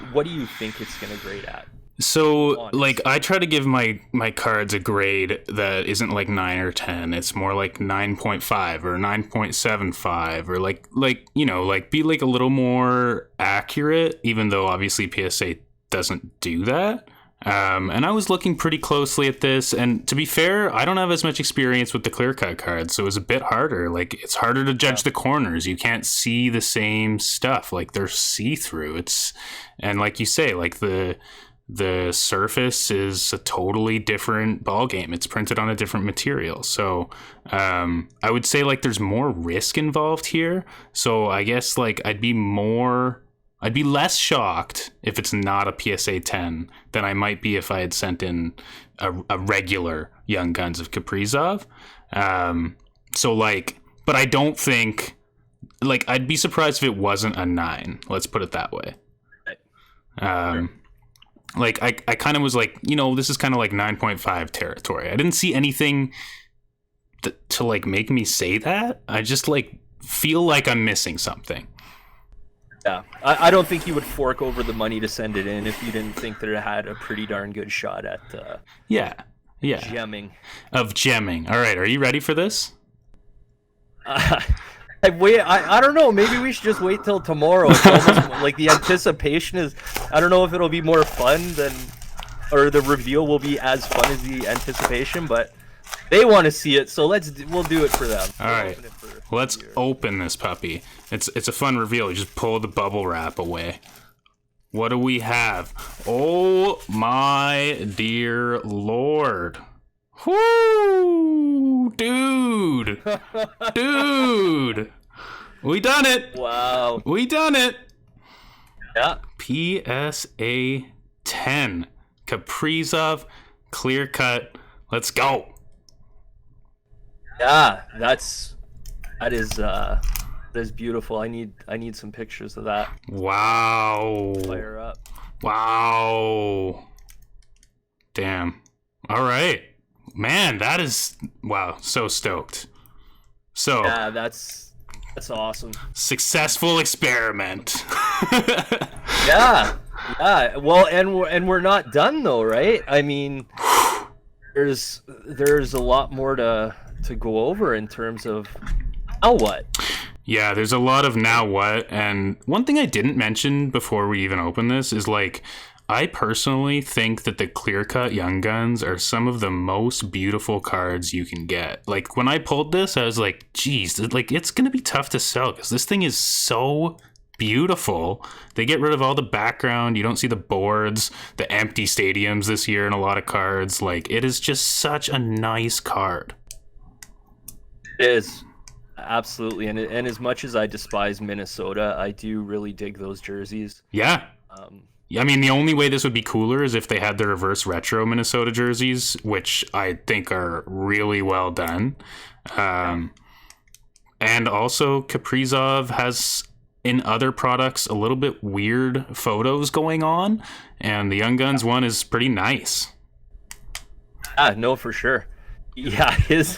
Speaker 2: think it's gonna grade at?
Speaker 1: So,
Speaker 2: Honestly.
Speaker 1: like, I try to give my cards a grade that isn't like 9 or 10. It's more like 9.5 or 9.75 or like you know, like be like a little more accurate, even though obviously PSA doesn't do that. And I was looking pretty closely at this, and to be fair, I don't have as much experience with the clear cut cards, so it was a bit harder. Like, it's harder to judge the corners. You can't see the same stuff. Like, they're see-through. And like you say, like the surface is a totally different ball game. It's printed on a different material. So I would say like there's more risk involved here. So I guess like I'd be less shocked if it's not a PSA 10 than I might be if I had sent in a regular Young Guns of Kaprizov. So like, but I don't think, like, I'd be surprised if it wasn't a 9. Let's put it that way. Like, I kind of was like, you know, this is kind of like 9.5 territory. I didn't see anything to like make me say that. I just like feel like I'm missing something.
Speaker 2: Yeah, I don't think you would fork over the money to send it in if you didn't think that it had a pretty darn good shot at gemming.
Speaker 1: Of gemming. All right, are you ready for this?
Speaker 2: I don't know. Maybe we should just wait till tomorrow. It's almost like the anticipation is. I don't know if it'll be more fun or the reveal will be as fun as the anticipation. But they want to see it, so we'll do it for them.
Speaker 1: All right, let's open this puppy. It's a fun reveal. You just pull the bubble wrap away. What do we have? Oh my dear Lord! Whoo, dude! Dude! We done it!
Speaker 2: Wow.
Speaker 1: We done it!
Speaker 2: Yeah.
Speaker 1: PSA 10. Kaprizov Clear Cut. Let's go.
Speaker 2: Yeah, that is beautiful. I need some pictures of that.
Speaker 1: Wow.
Speaker 2: Fire up.
Speaker 1: Wow. Damn. All right. Man, that is, wow, so stoked. So
Speaker 2: yeah, that's awesome.
Speaker 1: Successful experiment.
Speaker 2: Yeah. Well, and we're not done though, right? I mean, there's a lot more to go over in terms of now what.
Speaker 1: Yeah, there's a lot of now what, and one thing I didn't mention before we even open this is like, I personally think that the Clear Cut Young Guns are some of the most beautiful cards you can get. Like, when I pulled this, I was like, geez, like, it's going to be tough to sell because this thing is so beautiful. They get rid of all the background. You don't see the boards, the empty stadiums this year in a lot of cards. Like, it is just such a nice card.
Speaker 2: It is. Absolutely. And as much as I despise Minnesota, I do really dig those jerseys.
Speaker 1: Yeah. I mean, the only way this would be cooler is if they had the reverse retro Minnesota jerseys, which I think are really well done. And also, Kaprizov has, in other products, a little bit weird photos going on, and the Young Guns one is pretty nice.
Speaker 2: No, for sure. Yeah, he has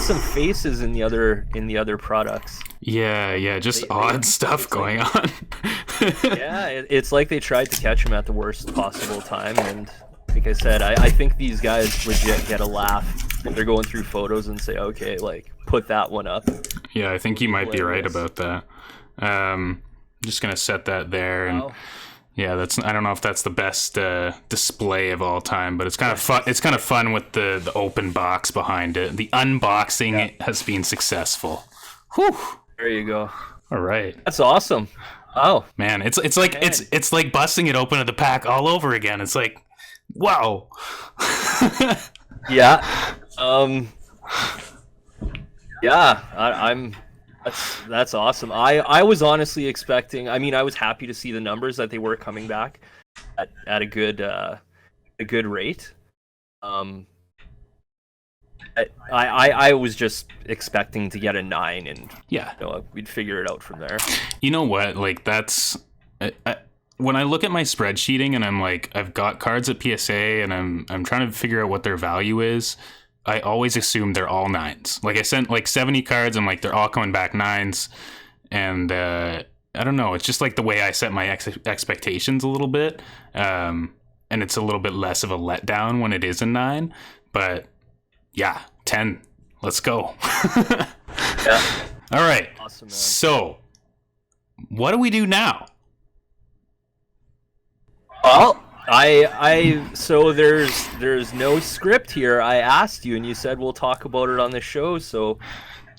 Speaker 2: some faces in the other products.
Speaker 1: Yeah, just odd stuff going on.
Speaker 2: Yeah, it's like they tried to catch him at the worst possible time, and like I said, I think these guys legit get a laugh when they're going through photos and say, okay, like, put that one up.
Speaker 1: Yeah, I think you might be right about that. Just gonna set that there, and yeah, I don't know if that's the best display of all time, but it's kind of fun. It's kind of fun with the open box behind it. The unboxing has been successful. Whew.
Speaker 2: There you go.
Speaker 1: All right.
Speaker 2: That's awesome. Oh
Speaker 1: man, it's like busting it open at the pack all over again. It's like, wow.
Speaker 2: Yeah. Yeah. I'm. That's awesome. I was honestly expecting. I mean, I was happy to see the numbers that they were coming back at a good a good rate. I was just expecting to get a 9, and
Speaker 1: Yeah,
Speaker 2: we'd figure it out from there.
Speaker 1: you know what? Like that's when I look at my spreadsheeting and I'm like, I've got cards at PSA and I'm trying to figure out what their value is. I always assume they're all 9s. Like I sent like 70 cards. I'm like, they're all coming back 9s, and I don't know. It's just like the way I set my expectations a little bit, and it's a little bit less of a letdown when it is a 9. But yeah, 10. Let's go.
Speaker 2: Yeah.
Speaker 1: All right.
Speaker 2: Awesome, man.
Speaker 1: So, what do we do now?
Speaker 2: Well, so there's no script here. I asked you, and you said we'll talk about it on the show. So,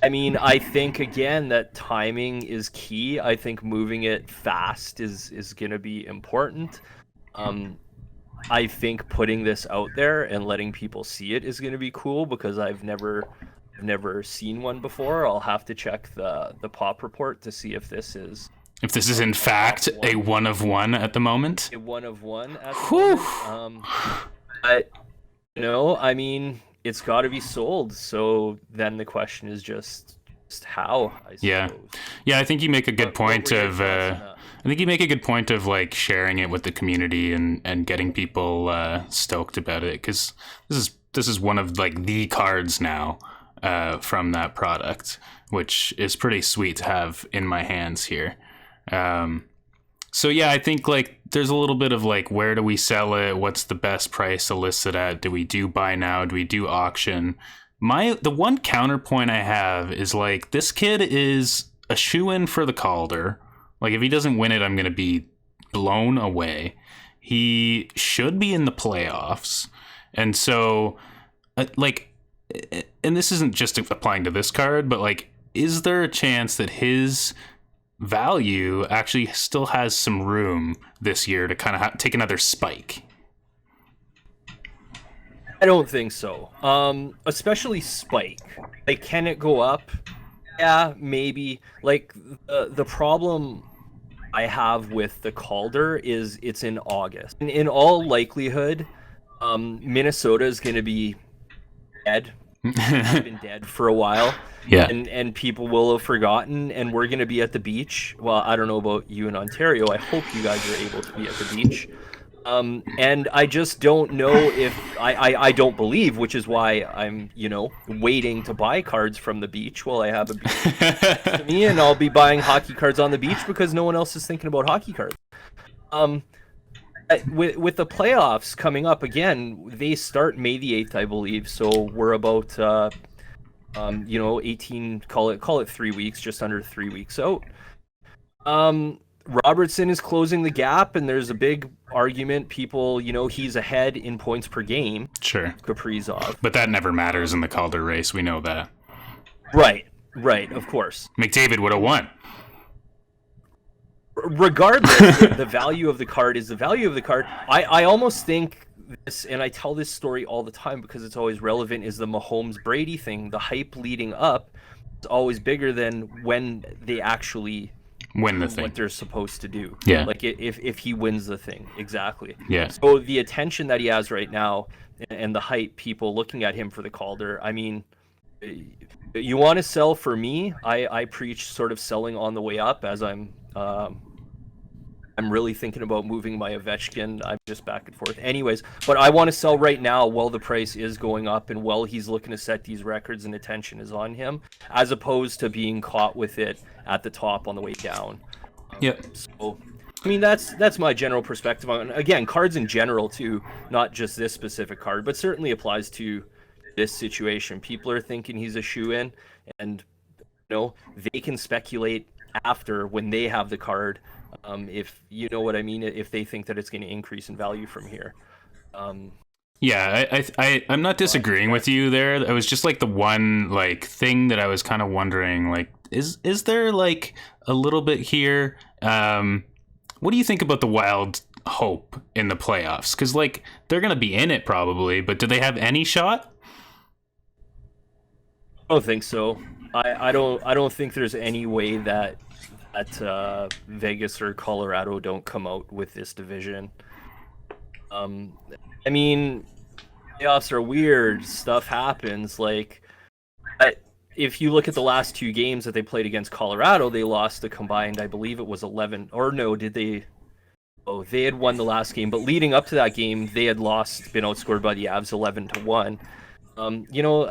Speaker 2: I mean, I think again that timing is key. I think moving it fast is going to be important. I think putting this out there and letting people see it is going to be cool, because I've never seen one before. I'll have to check the pop report to see if this is
Speaker 1: in fact a 1 of 1 at the moment.
Speaker 2: A 1 of 1 at the moment. But I mean, it's got to be sold. So then the question is just how. I suppose.
Speaker 1: Yeah. I think you make a good point of. I think you make a good point of like sharing it with the community and getting people stoked about it, because this is one of like the cards now from that product, which is pretty sweet to have in my hands here. So yeah, I think like there's a little bit of like, where do we sell it? What's the best price to list it at? Do we do buy now? Do we do auction? The one counterpoint I have is like, this kid is a shoe-in for the Calder. Like, if he doesn't win it, I'm going to be blown away. He should be in the playoffs. And so, like, and this isn't just applying to this card, but like, is there a chance that his value actually still has some room this year to kind of take another spike?
Speaker 2: I don't think so. Especially spike. Like, can it go up? Yeah, maybe. Like, the problem I have with the Calder is it's in August. And in all likelihood, Minnesota is going to be dead. It's been dead for a while.
Speaker 1: Yeah.
Speaker 2: And people will have forgotten, and we're going to be at the beach. Well, I don't know about you in Ontario. I hope you guys are able to be at the beach. And I just don't know if I don't believe, which is why I'm, waiting to buy cards from the beach while I have a beach to me, and I'll be buying hockey cards on the beach because no one else is thinking about hockey cards. With the playoffs coming up again, they start May the 8th, I believe. So we're about 18, call it 3 weeks, just under 3 weeks out. Robertson is closing the gap, and there's a big argument. People, he's ahead in points per game.
Speaker 1: Sure.
Speaker 2: Kaprizov.
Speaker 1: But that never matters in the Calder race. We know that.
Speaker 2: Right, of course.
Speaker 1: McDavid would have won.
Speaker 2: Regardless, the value of the card is the value of the card. I almost think this, and I tell this story all the time because it's always relevant, is the Mahomes-Brady thing. The hype leading up is always bigger than when they actually
Speaker 1: win the thing,
Speaker 2: what they're supposed to do.
Speaker 1: Yeah.
Speaker 2: Like if he wins the thing. Exactly.
Speaker 1: Yeah.
Speaker 2: So the attention that he has right now and the hype, people looking at him for the Calder, I mean, you want to sell for me, I preach sort of selling on the way up, as I'm really thinking about moving my Ovechkin. I'm just back and forth. Anyways, but I want to sell right now while the price is going up and while he's looking to set these records and attention is on him, as opposed to being caught with it at the top on the way down.
Speaker 1: Yep.
Speaker 2: So, I mean, that's my general perspective on, again, cards in general too, not just this specific card, but certainly applies to this situation. People are thinking he's a shoe-in, and they can speculate after when they have the card. If you know what I mean, if they think that it's going to increase in value from here.
Speaker 1: Yeah, I'm not disagreeing with you there. It was just like the one like thing that I was kind of wondering, like, is there like a little bit here? What do you think about the Wild hope in the playoffs? Because like they're going to be in it probably, but do they have any shot?
Speaker 2: I don't think so. I don't think there's any way that Vegas or Colorado don't come out with this division. I mean, playoffs are weird. Stuff happens. Like, if you look at the last two games that they played against Colorado, they lost a combined, I believe it was 11. Or no, did they? Oh, they had won the last game, but leading up to that game, they had lost, been outscored by the Avs 11-1.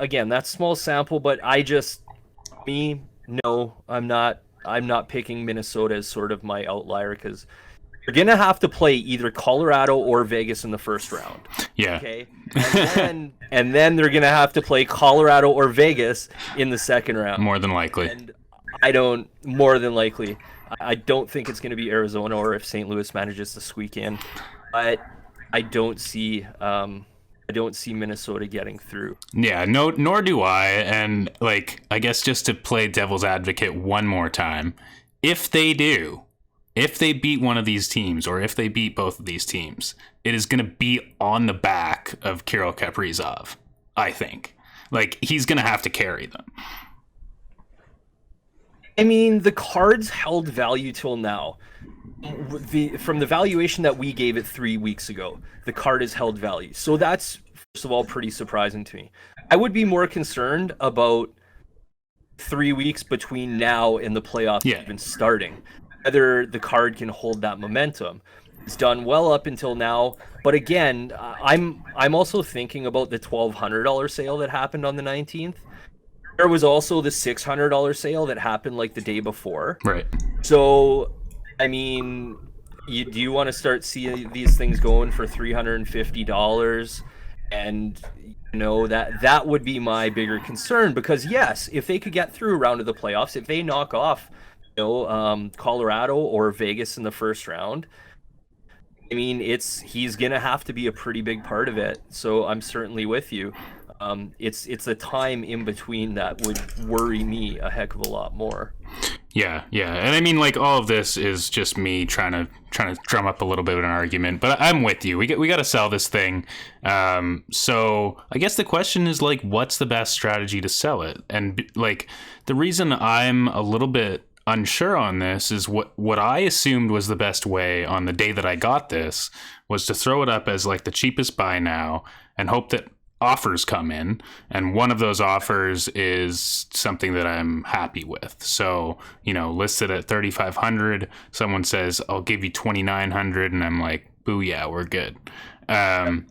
Speaker 2: Again, that's small sample, but no, I'm not. I'm not picking Minnesota as sort of my outlier because you're gonna have to play either Colorado or Vegas in the first round.
Speaker 1: Yeah.
Speaker 2: Okay. And then they're gonna have to play Colorado or Vegas in the second round.
Speaker 1: More than likely.
Speaker 2: And more than likely. I don't think it's going to be Arizona or if St. Louis manages to squeak in, but I don't see Minnesota getting through.
Speaker 1: Yeah, no, nor do I. And like, I guess just to play devil's advocate one more time, if they beat one of these teams, or if they beat both of these teams, it is going to be on the back of Kirill Kaprizov. I think, like, he's going to have to carry them.
Speaker 2: I mean, the cards held value till now. From the valuation that we gave it 3 weeks ago, the card has held value. So that's, first of all, pretty surprising to me. I would be more concerned about 3 weeks between now and the playoffs even starting, whether the card can hold that momentum. It's done well up until now, but again, I'm also thinking about the $1,200 sale that happened on the 19th. There was also the $600 sale that happened like the day before.
Speaker 1: Right.
Speaker 2: So, I mean, do you want to start seeing these things going for $350? And that would be my bigger concern, because yes, if they could get through a round of the playoffs, if they knock off, Colorado or Vegas in the first round, I mean, he's gonna have to be a pretty big part of it. So I'm certainly with you. It's the time in between that would worry me a heck of a lot more.
Speaker 1: Yeah, and I mean, like, all of this is just me trying to drum up a little bit of an argument, but I'm with you. We got to sell this thing. So I guess the question is, like, what's the best strategy to sell it? And like, the reason I'm a little bit unsure on this is what I assumed was the best way on the day that I got this was to throw it up as like the cheapest buy now and hope that offers come in, and one of those offers is something that I'm happy with. So, listed at 3,500, someone says, I'll give you 2,900, and I'm like, booyah, we're good. That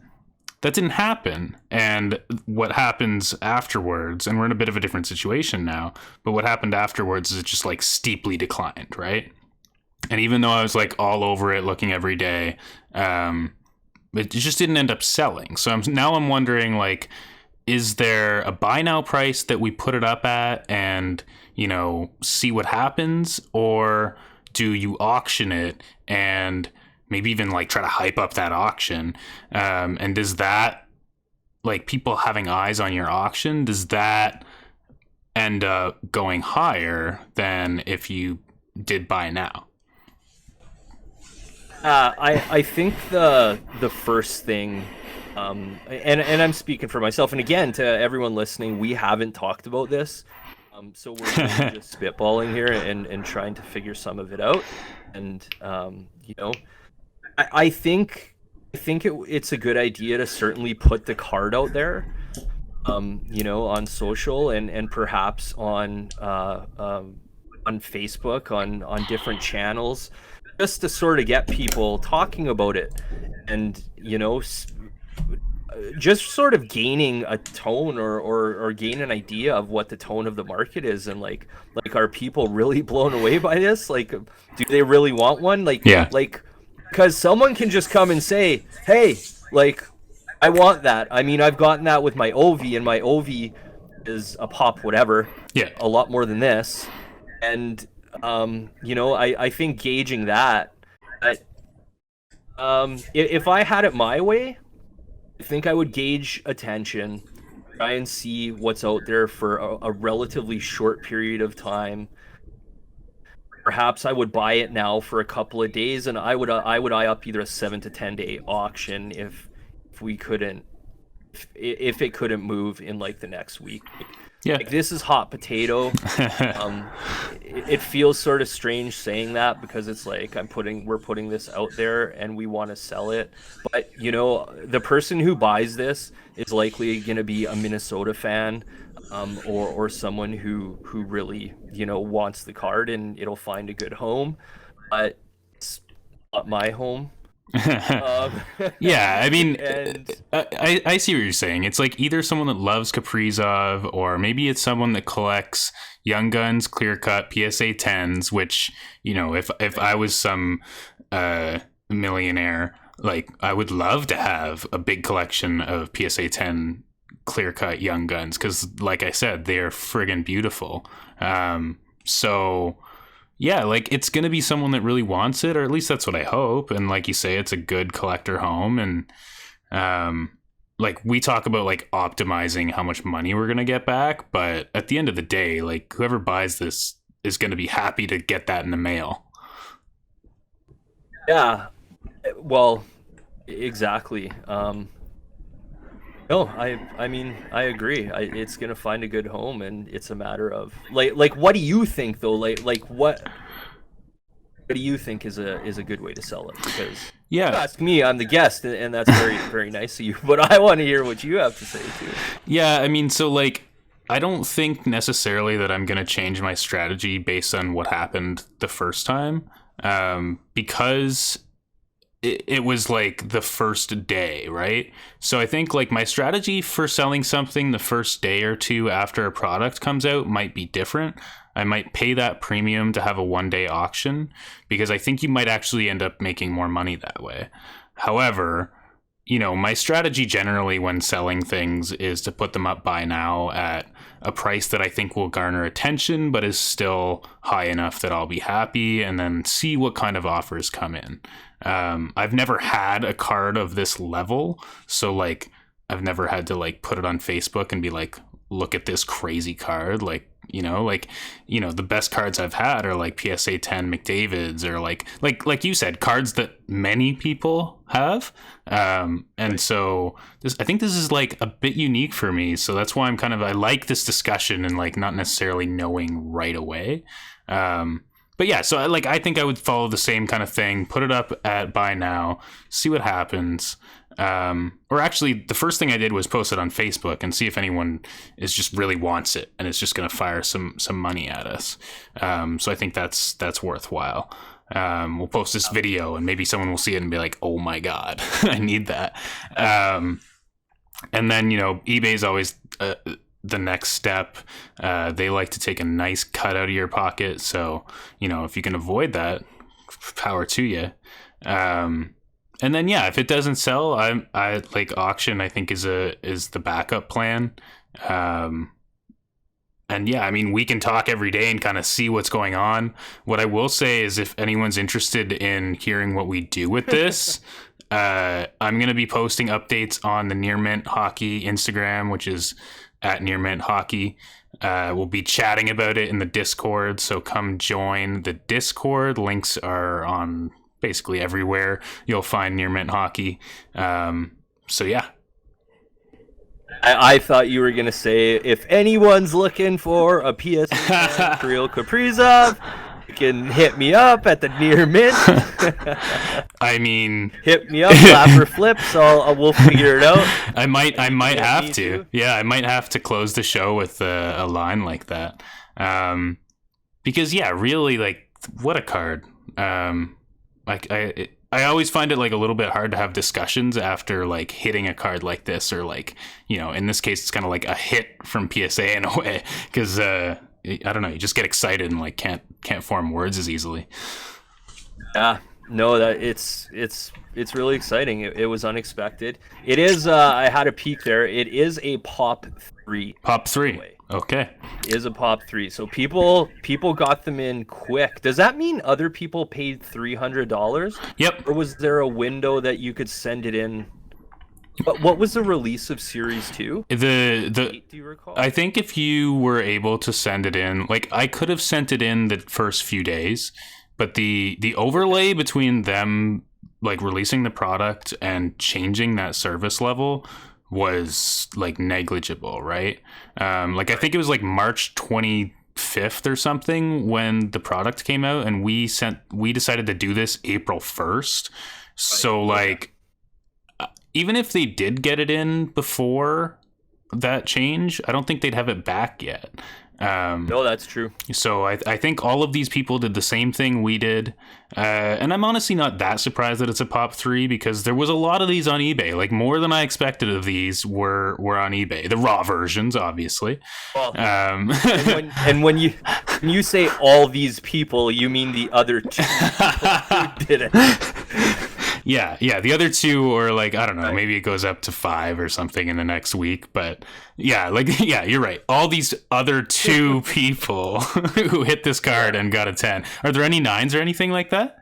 Speaker 1: didn't happen. And what happens afterwards, and we're in a bit of a different situation now, but what happened afterwards is it just like steeply declined, right? And even though I was like all over it, looking every day, it just didn't end up selling. So I'm wondering, like, is there a buy now price that we put it up at and, see what happens? Or do you auction it and maybe even like try to hype up that auction? And does that, like, people having eyes on your auction, does that end up going higher than if you did buy now?
Speaker 2: I think the first thing, and I'm speaking for myself, and again, to everyone listening, we haven't talked about this, so we're really just spitballing here and trying to figure some of it out. And I think it's a good idea to certainly put the card out there, on social and perhaps on Facebook, on different channels, just to sort of get people talking about it, and just sort of gaining a tone or gain an idea of what the tone of the market is, and like are people really blown away by this? Like, do they really want one? Like,
Speaker 1: yeah.
Speaker 2: Like, because someone can just come and say, hey, like, I want that. I mean, I've gotten that with my OV, and my OV is a pop whatever, a lot more than this, and I think gauging that, if I had it my way, I think I would gauge attention, try and see what's out there for a relatively short period of time. Perhaps I would buy it now for a couple of days, and I would eye up either a 7 to 10 day auction if if it couldn't move in like the next week.
Speaker 1: Yeah.
Speaker 2: Like, this is hot potato. It feels sort of strange saying that, because it's like we're putting this out there and we want to sell it. But, you know, the person who buys this is likely going to be a Minnesota fan, or someone who really, you know, wants the card, and it'll find a good home. But it's not my home.
Speaker 1: Yeah, I mean,
Speaker 2: and
Speaker 1: I see what you're saying. It's like either someone that loves Kaprizov, or maybe it's someone that collects Young Guns, Clear Cut, PSA 10s, which, you know, if I was some millionaire, like, I would love to have a big collection of PSA 10 Clear Cut Young Guns, because like I said, they're friggin' beautiful. So yeah, like, it's going to be someone that really wants it, or at least that's what I hope. And like you say, it's a good collector home. And like, we talk about like optimizing how much money we're going to get back. But at the end of the day, like, whoever buys this is going to be happy to get that in the mail.
Speaker 2: yeah, well, exactly. No, I mean, I agree. It's gonna find a good home, and it's a matter of like what do you think though? Like what do you think is a good way to sell it? Because you ask me, I'm the guest, and that's very very nice of you. But I want to hear what you have to say too.
Speaker 1: Yeah, I mean, so like, I don't think necessarily that I'm gonna change my strategy based on what happened the first time, because it was like the first day, right? So I think like my strategy for selling something the first day or two after a product comes out might be different. I might pay that premium to have a 1-day auction, because I think you might actually end up making more money that way. However, you know, my strategy generally when selling things is to put them up buy now at a price that I think will garner attention, but is still high enough that I'll be happy, and then see what kind of offers come in. I've never had a card of this level, so like, I've never had to like put it on Facebook and be like, look at this crazy card. Like, you know, the best cards I've had are like PSA 10 McDavid's, or like you said, cards that many people have. And so I think this is like a bit unique for me. So that's why I like this discussion, and like not necessarily knowing right away. But yeah, so I think I would follow the same kind of thing, put it up at buy now, see what happens. Or actually, the first thing I did was post it on Facebook and see if anyone just really wants it and is just going to fire some money at us. So I think that's worthwhile. We'll post this video, and maybe someone will see it and be like, oh my God, I need that. And then, you know, eBay's always the next step. They like to take a nice cut out of your pocket. So, you know, if you can avoid that, power to you. And then, yeah, if it doesn't sell, I like auction, I think is the backup plan. And yeah, I mean, we can talk every day and kind of see what's going on. What I will say is, if anyone's interested in hearing what we do with this, I'm going to be posting updates on the Near Mint Hockey Instagram, which is at Near Mint Hockey. We'll be chatting about it in the Discord, so come join the Discord. Links are on basically everywhere you'll find Near Mint Hockey. So yeah.
Speaker 2: I thought you were going to say, if anyone's looking for a PSA Kirill Kaprizov, you can hit me up at the Near Mint.
Speaker 1: I mean,
Speaker 2: hit me up, laugh or flip, so we'll figure it out.
Speaker 1: I might have to. Too. Yeah, I might have to close the show with a line like that. Because yeah, really, like, what a card. Like, I always find it like a little bit hard to have discussions after like hitting a card like this, or like, you know, in this case, it's kind of like a hit from PSA in a way, because I don't know, you just get excited and like can't form words as easily.
Speaker 2: Yeah, no, that it's really exciting. It was unexpected. It is. I had a peek there. It is a Pop 3.
Speaker 1: Pop 3. Okay.
Speaker 2: It is a Pop 3. So people got them in quick. Does that mean other people paid $300?
Speaker 1: Yep.
Speaker 2: Or was there a window that you could send it in? What was the release of Series 2?
Speaker 1: Do you recall? I think if you were able to send it in, like, I could have sent it in the first few days, but the overlay between them like releasing the product and changing that service level was like negligible, right? Like I think it was like March 25th or something when the product came out, and we decided to do this April 1st. So like, even if they did get it in before that change, I don't think they'd have it back yet.
Speaker 2: No, that's true.
Speaker 1: So I think all of these people did the same thing we did. And I'm honestly not that surprised that it's a Pop 3, because there was a lot of these on eBay. Like, more than I expected of these were on eBay. The raw versions, obviously.
Speaker 2: Well, and when you say all these people, you mean the other two people who did it.
Speaker 1: Yeah. The other two, or like, I don't know, maybe it goes up to 5 or something in the next week. But yeah, you're right. All these other two people who hit this card and got a 10. Are there any 9s or anything like that?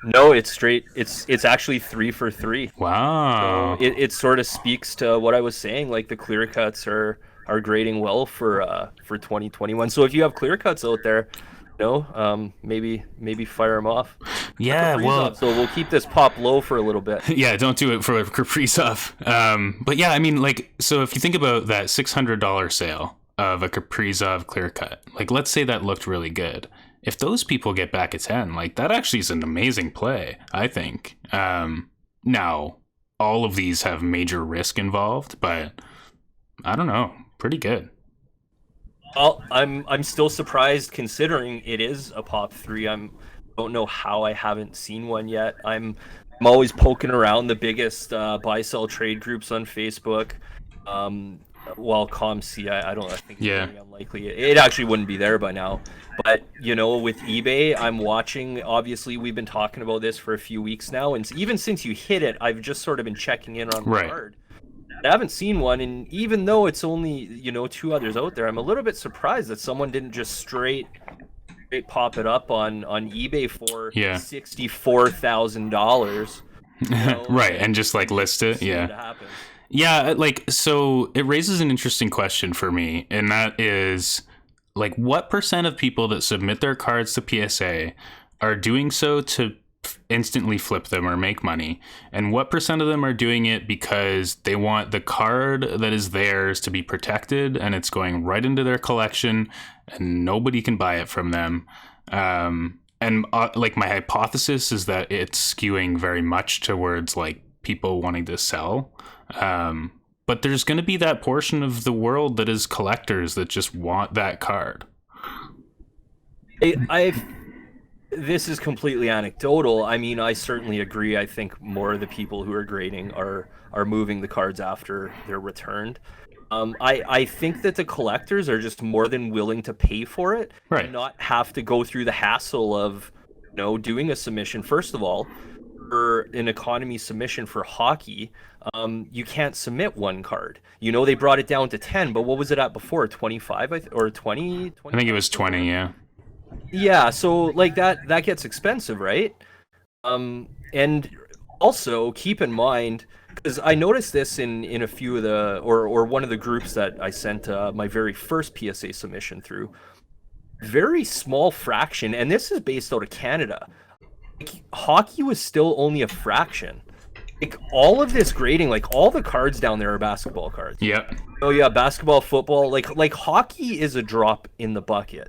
Speaker 2: No, it's straight. It's actually 3 for 3.
Speaker 1: Wow.
Speaker 2: So it sort of speaks to what I was saying. Like, the clear cuts are grading well for 2021. So if you have clear cuts out there, maybe fire them off.
Speaker 1: Yeah, well,
Speaker 2: so we'll keep this pop low for a little bit.
Speaker 1: Yeah, don't do it for Kaprizov. But yeah, I mean, like, so if you think about that $600 sale of a Kaprizov clear cut, like, let's say that looked really good. If those people get back a 10, like, that actually is an amazing play, I think. Now, all of these have major risk involved, but I don't know, pretty good.
Speaker 2: Well, I'm still surprised, considering it is a Pop 3. Don't know how I haven't seen one yet. I'm always poking around the biggest buy sell trade groups on Facebook. Well, ComC, I think it's very unlikely. It actually wouldn't be there by now. But with eBay, I'm watching. Obviously, we've been talking about this for a few weeks now, and even since you hit it, I've just sort of been checking in on the card. I haven't seen one, and even though it's only 2 others out there, I'm a little bit surprised that someone didn't just straight pop it up on eBay for $64,000.
Speaker 1: Right, and just like list it. Yeah, like, so it raises an interesting question for me, and that is, like, what percent of people that submit their cards to PSA are doing so to instantly flip them or make money, and what percent of them are doing it because they want the card that is theirs to be protected and it's going right into their collection and nobody can buy it from them. Like, my hypothesis is that it's skewing very much towards like people wanting to sell, but there's going to be that portion of the world that is collectors that just want that card.
Speaker 2: This is completely anecdotal. I mean, I certainly agree. I think more of the people who are grading are moving the cards after they're returned. I think that the collectors are just more than willing to pay for it, and not have to go through the hassle of doing a submission. First of all, for an economy submission for hockey, you can't submit one card. They brought it down to 10, but what was it at before? 25 or 20?
Speaker 1: I think it was 20.
Speaker 2: Yeah, so like that gets expensive, right? And also keep in mind, because I noticed this in a few of the or one of the groups that I sent my very first PSA submission through. Very small fraction, and this is based out of Canada. Like, hockey was still only a fraction. Like, all of this grading, like, all the cards down there are basketball cards.
Speaker 1: Yep.
Speaker 2: Oh yeah, basketball, football, like hockey is a drop in the bucket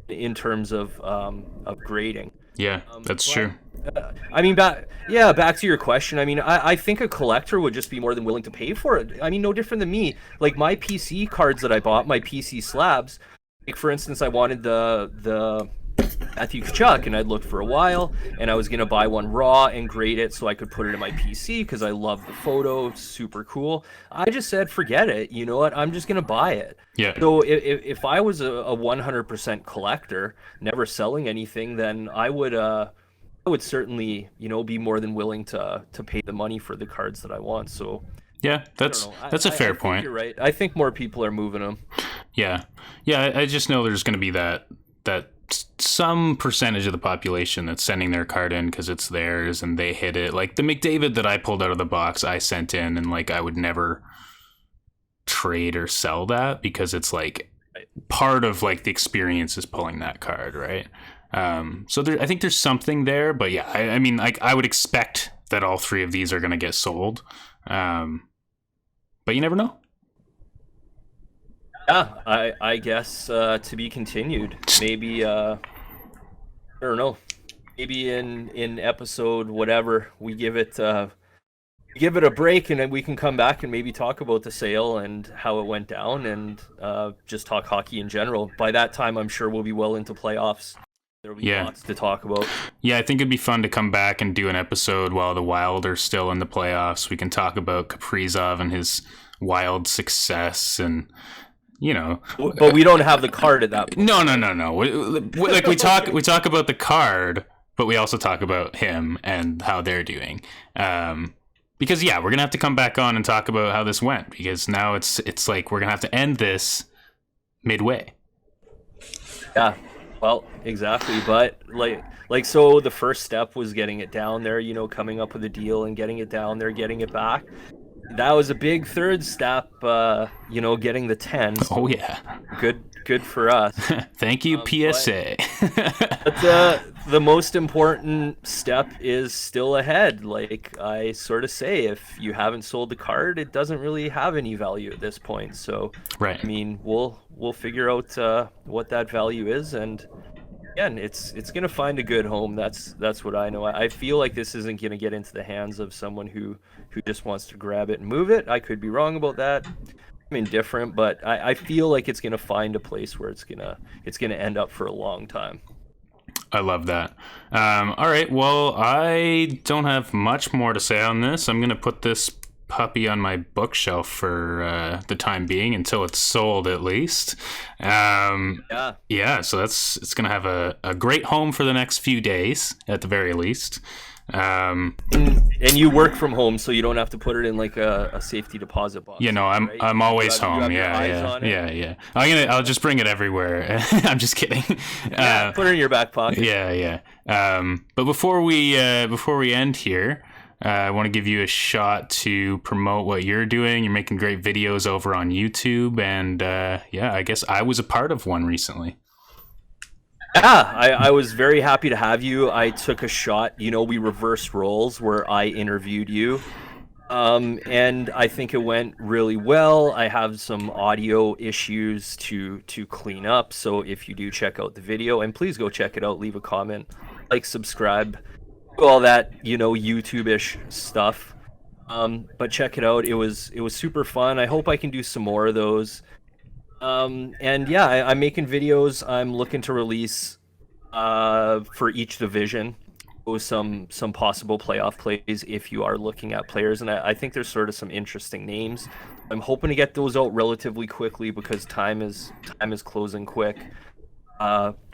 Speaker 2: in terms of grading.
Speaker 1: Yeah, that's true.
Speaker 2: I mean, back to your question. I mean, I think a collector would just be more than willing to pay for it. I mean, no different than me. Like, my PC cards that I bought, my PC slabs, like, for instance, I wanted the Matthew Tkachuk, and I'd looked for a while, and I was going to buy one raw and grade it so I could put it in my PC because I love the photo. It's super cool. I just said, forget it. You know what? I'm just going to buy it.
Speaker 1: Yeah.
Speaker 2: So if I was a 100% collector, never selling anything, then I would certainly, be more than willing to pay the money for the cards that I want. So
Speaker 1: yeah, that's a fair point.
Speaker 2: You're right. I think more people are moving them.
Speaker 1: Yeah. I just know there's going to be that some percentage of the population that's sending their card in because it's theirs and they hit it. Like the McDavid that I pulled out of the box, I sent in, and like I would never trade or sell that because it's like part of like the experience is pulling that card, right? So I think there's something there, but yeah, I mean, like I would expect that all 3 of these are going to get sold. But you never know.
Speaker 2: Yeah, I guess to be continued. Maybe I don't know. Maybe in episode whatever we give it a break, and then we can come back and maybe talk about the sale and how it went down, and just talk hockey in general. By that time, I'm sure we'll be well into playoffs. There'll be lots to talk about.
Speaker 1: Yeah, I think it'd be fun to come back and do an episode while the Wild are still in the playoffs. We can talk about Kaprizov and his Wild success, and
Speaker 2: But we don't have the card at that point.
Speaker 1: No. Like we talk about the card, but we also talk about him and how they're doing. Because we're gonna have to come back on and talk about how this went, because now it's like we're gonna have to end this midway.
Speaker 2: Yeah. Well, exactly, but so the first step was getting it down there, coming up with a deal and getting it down there, getting it back. That was a big third step, getting the 10. So
Speaker 1: oh yeah,
Speaker 2: good for us.
Speaker 1: Thank you, PSA.
Speaker 2: But the most important step is still ahead. Like I sort of say, if you haven't sold the card, it doesn't really have any value at this point. So
Speaker 1: right.
Speaker 2: I mean, we'll figure out what that value is, and again, it's gonna find a good home. That's what I know. I feel like this isn't gonna get into the hands of someone who just wants to grab it and move it. I could be wrong about that. I'm indifferent, but I feel like it's gonna find a place where it's gonna end up for a long time.
Speaker 1: I love that. All right, well, I don't have much more to say on this. I'm gonna put this puppy on my bookshelf for the time being until it's sold, at least. So it's gonna have a great home for the next few days at the very least.
Speaker 2: And you work from home, so you don't have to put it in like a safety deposit box.
Speaker 1: I'm always home. Yeah. I'll just bring it everywhere. I'm just kidding.
Speaker 2: Put it in your back pocket.
Speaker 1: Yeah. But before we end here, I want to give you a shot to promote what you're doing. You're making great videos over on YouTube, and I guess I was a part of one recently.
Speaker 2: Yeah, I was very happy to have you. I took a shot. We reversed roles where I interviewed you. And I think it went really well. I have some audio issues to clean up. So if you do check out the video, and please go check it out, leave a comment, subscribe, all that, YouTube-ish stuff. But check it out. It was super fun. I hope I can do some more of those. I'm making videos. I'm looking to release for each division some possible playoff plays if you are looking at players, and I think there's sort of some interesting names. I'm hoping to get those out relatively quickly because time is closing quick.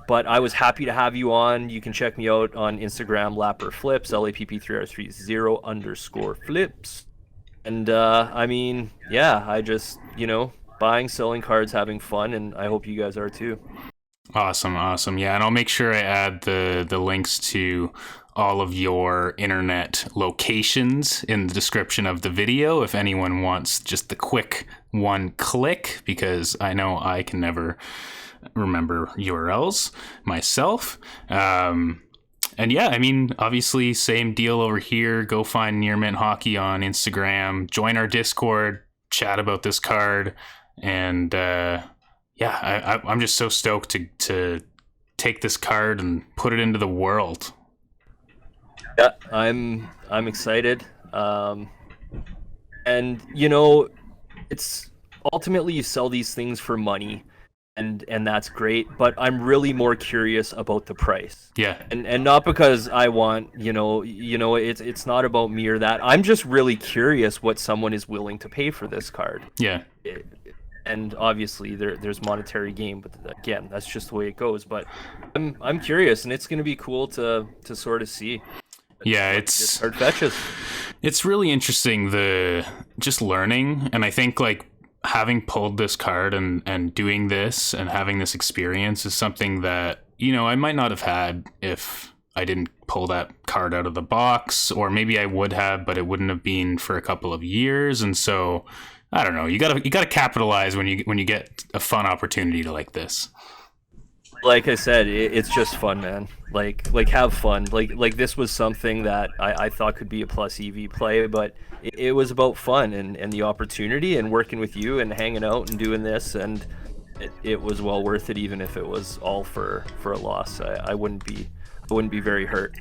Speaker 2: But I was happy to have you on. You can check me out on Instagram, Lapper Flips, LAPP3R30_flips. And I just, buying, selling cards, having fun, and I hope you guys are too.
Speaker 1: Awesome. Yeah, and I'll make sure I add the links to all of your internet locations in the description of the video if anyone wants just the quick one click, because I know I can never remember URLs myself. Obviously same deal over here. Go find Near Mint Hockey on Instagram, join our Discord, chat about this card, and I'm just so stoked to take this card and put it into the world.
Speaker 2: Yeah, I'm excited. It's ultimately you sell these things for money, and that's great, but I'm really more curious about the price.
Speaker 1: Yeah.
Speaker 2: And not because I want, it's not about me or that. I'm just really curious what someone is willing to pay for this card.
Speaker 1: Yeah.
Speaker 2: And obviously there's monetary gain, but again, that's just the way it goes. But I'm curious, and it's going to be cool to sort of see.
Speaker 1: Yeah, it's
Speaker 2: card fetches.
Speaker 1: It's really interesting, just learning, and I think having pulled this card and doing this and having this experience is something that I might not have had if I didn't pull that card out of the box, or maybe I would have, but it wouldn't have been for a couple of years. And so I don't know, you gotta capitalize when you get a fun opportunity like this.
Speaker 2: like I said, it's just fun, man. Like have fun. Like this was something that I thought could be a plus EV play, but it was about fun and the opportunity and working with you and hanging out and doing this, and it was well worth it, even if it was all for a loss. I wouldn't be very hurt.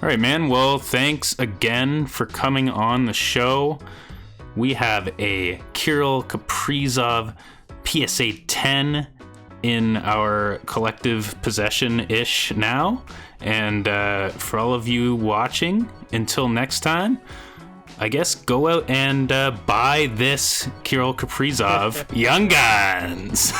Speaker 1: All right, man. Well, thanks again for coming on the show. We have a Kirill Kaprizov PSA 10 in our collective possession-ish now. And for all of you watching, until next time, I guess go out and buy this Kirill Kaprizov Young Guns.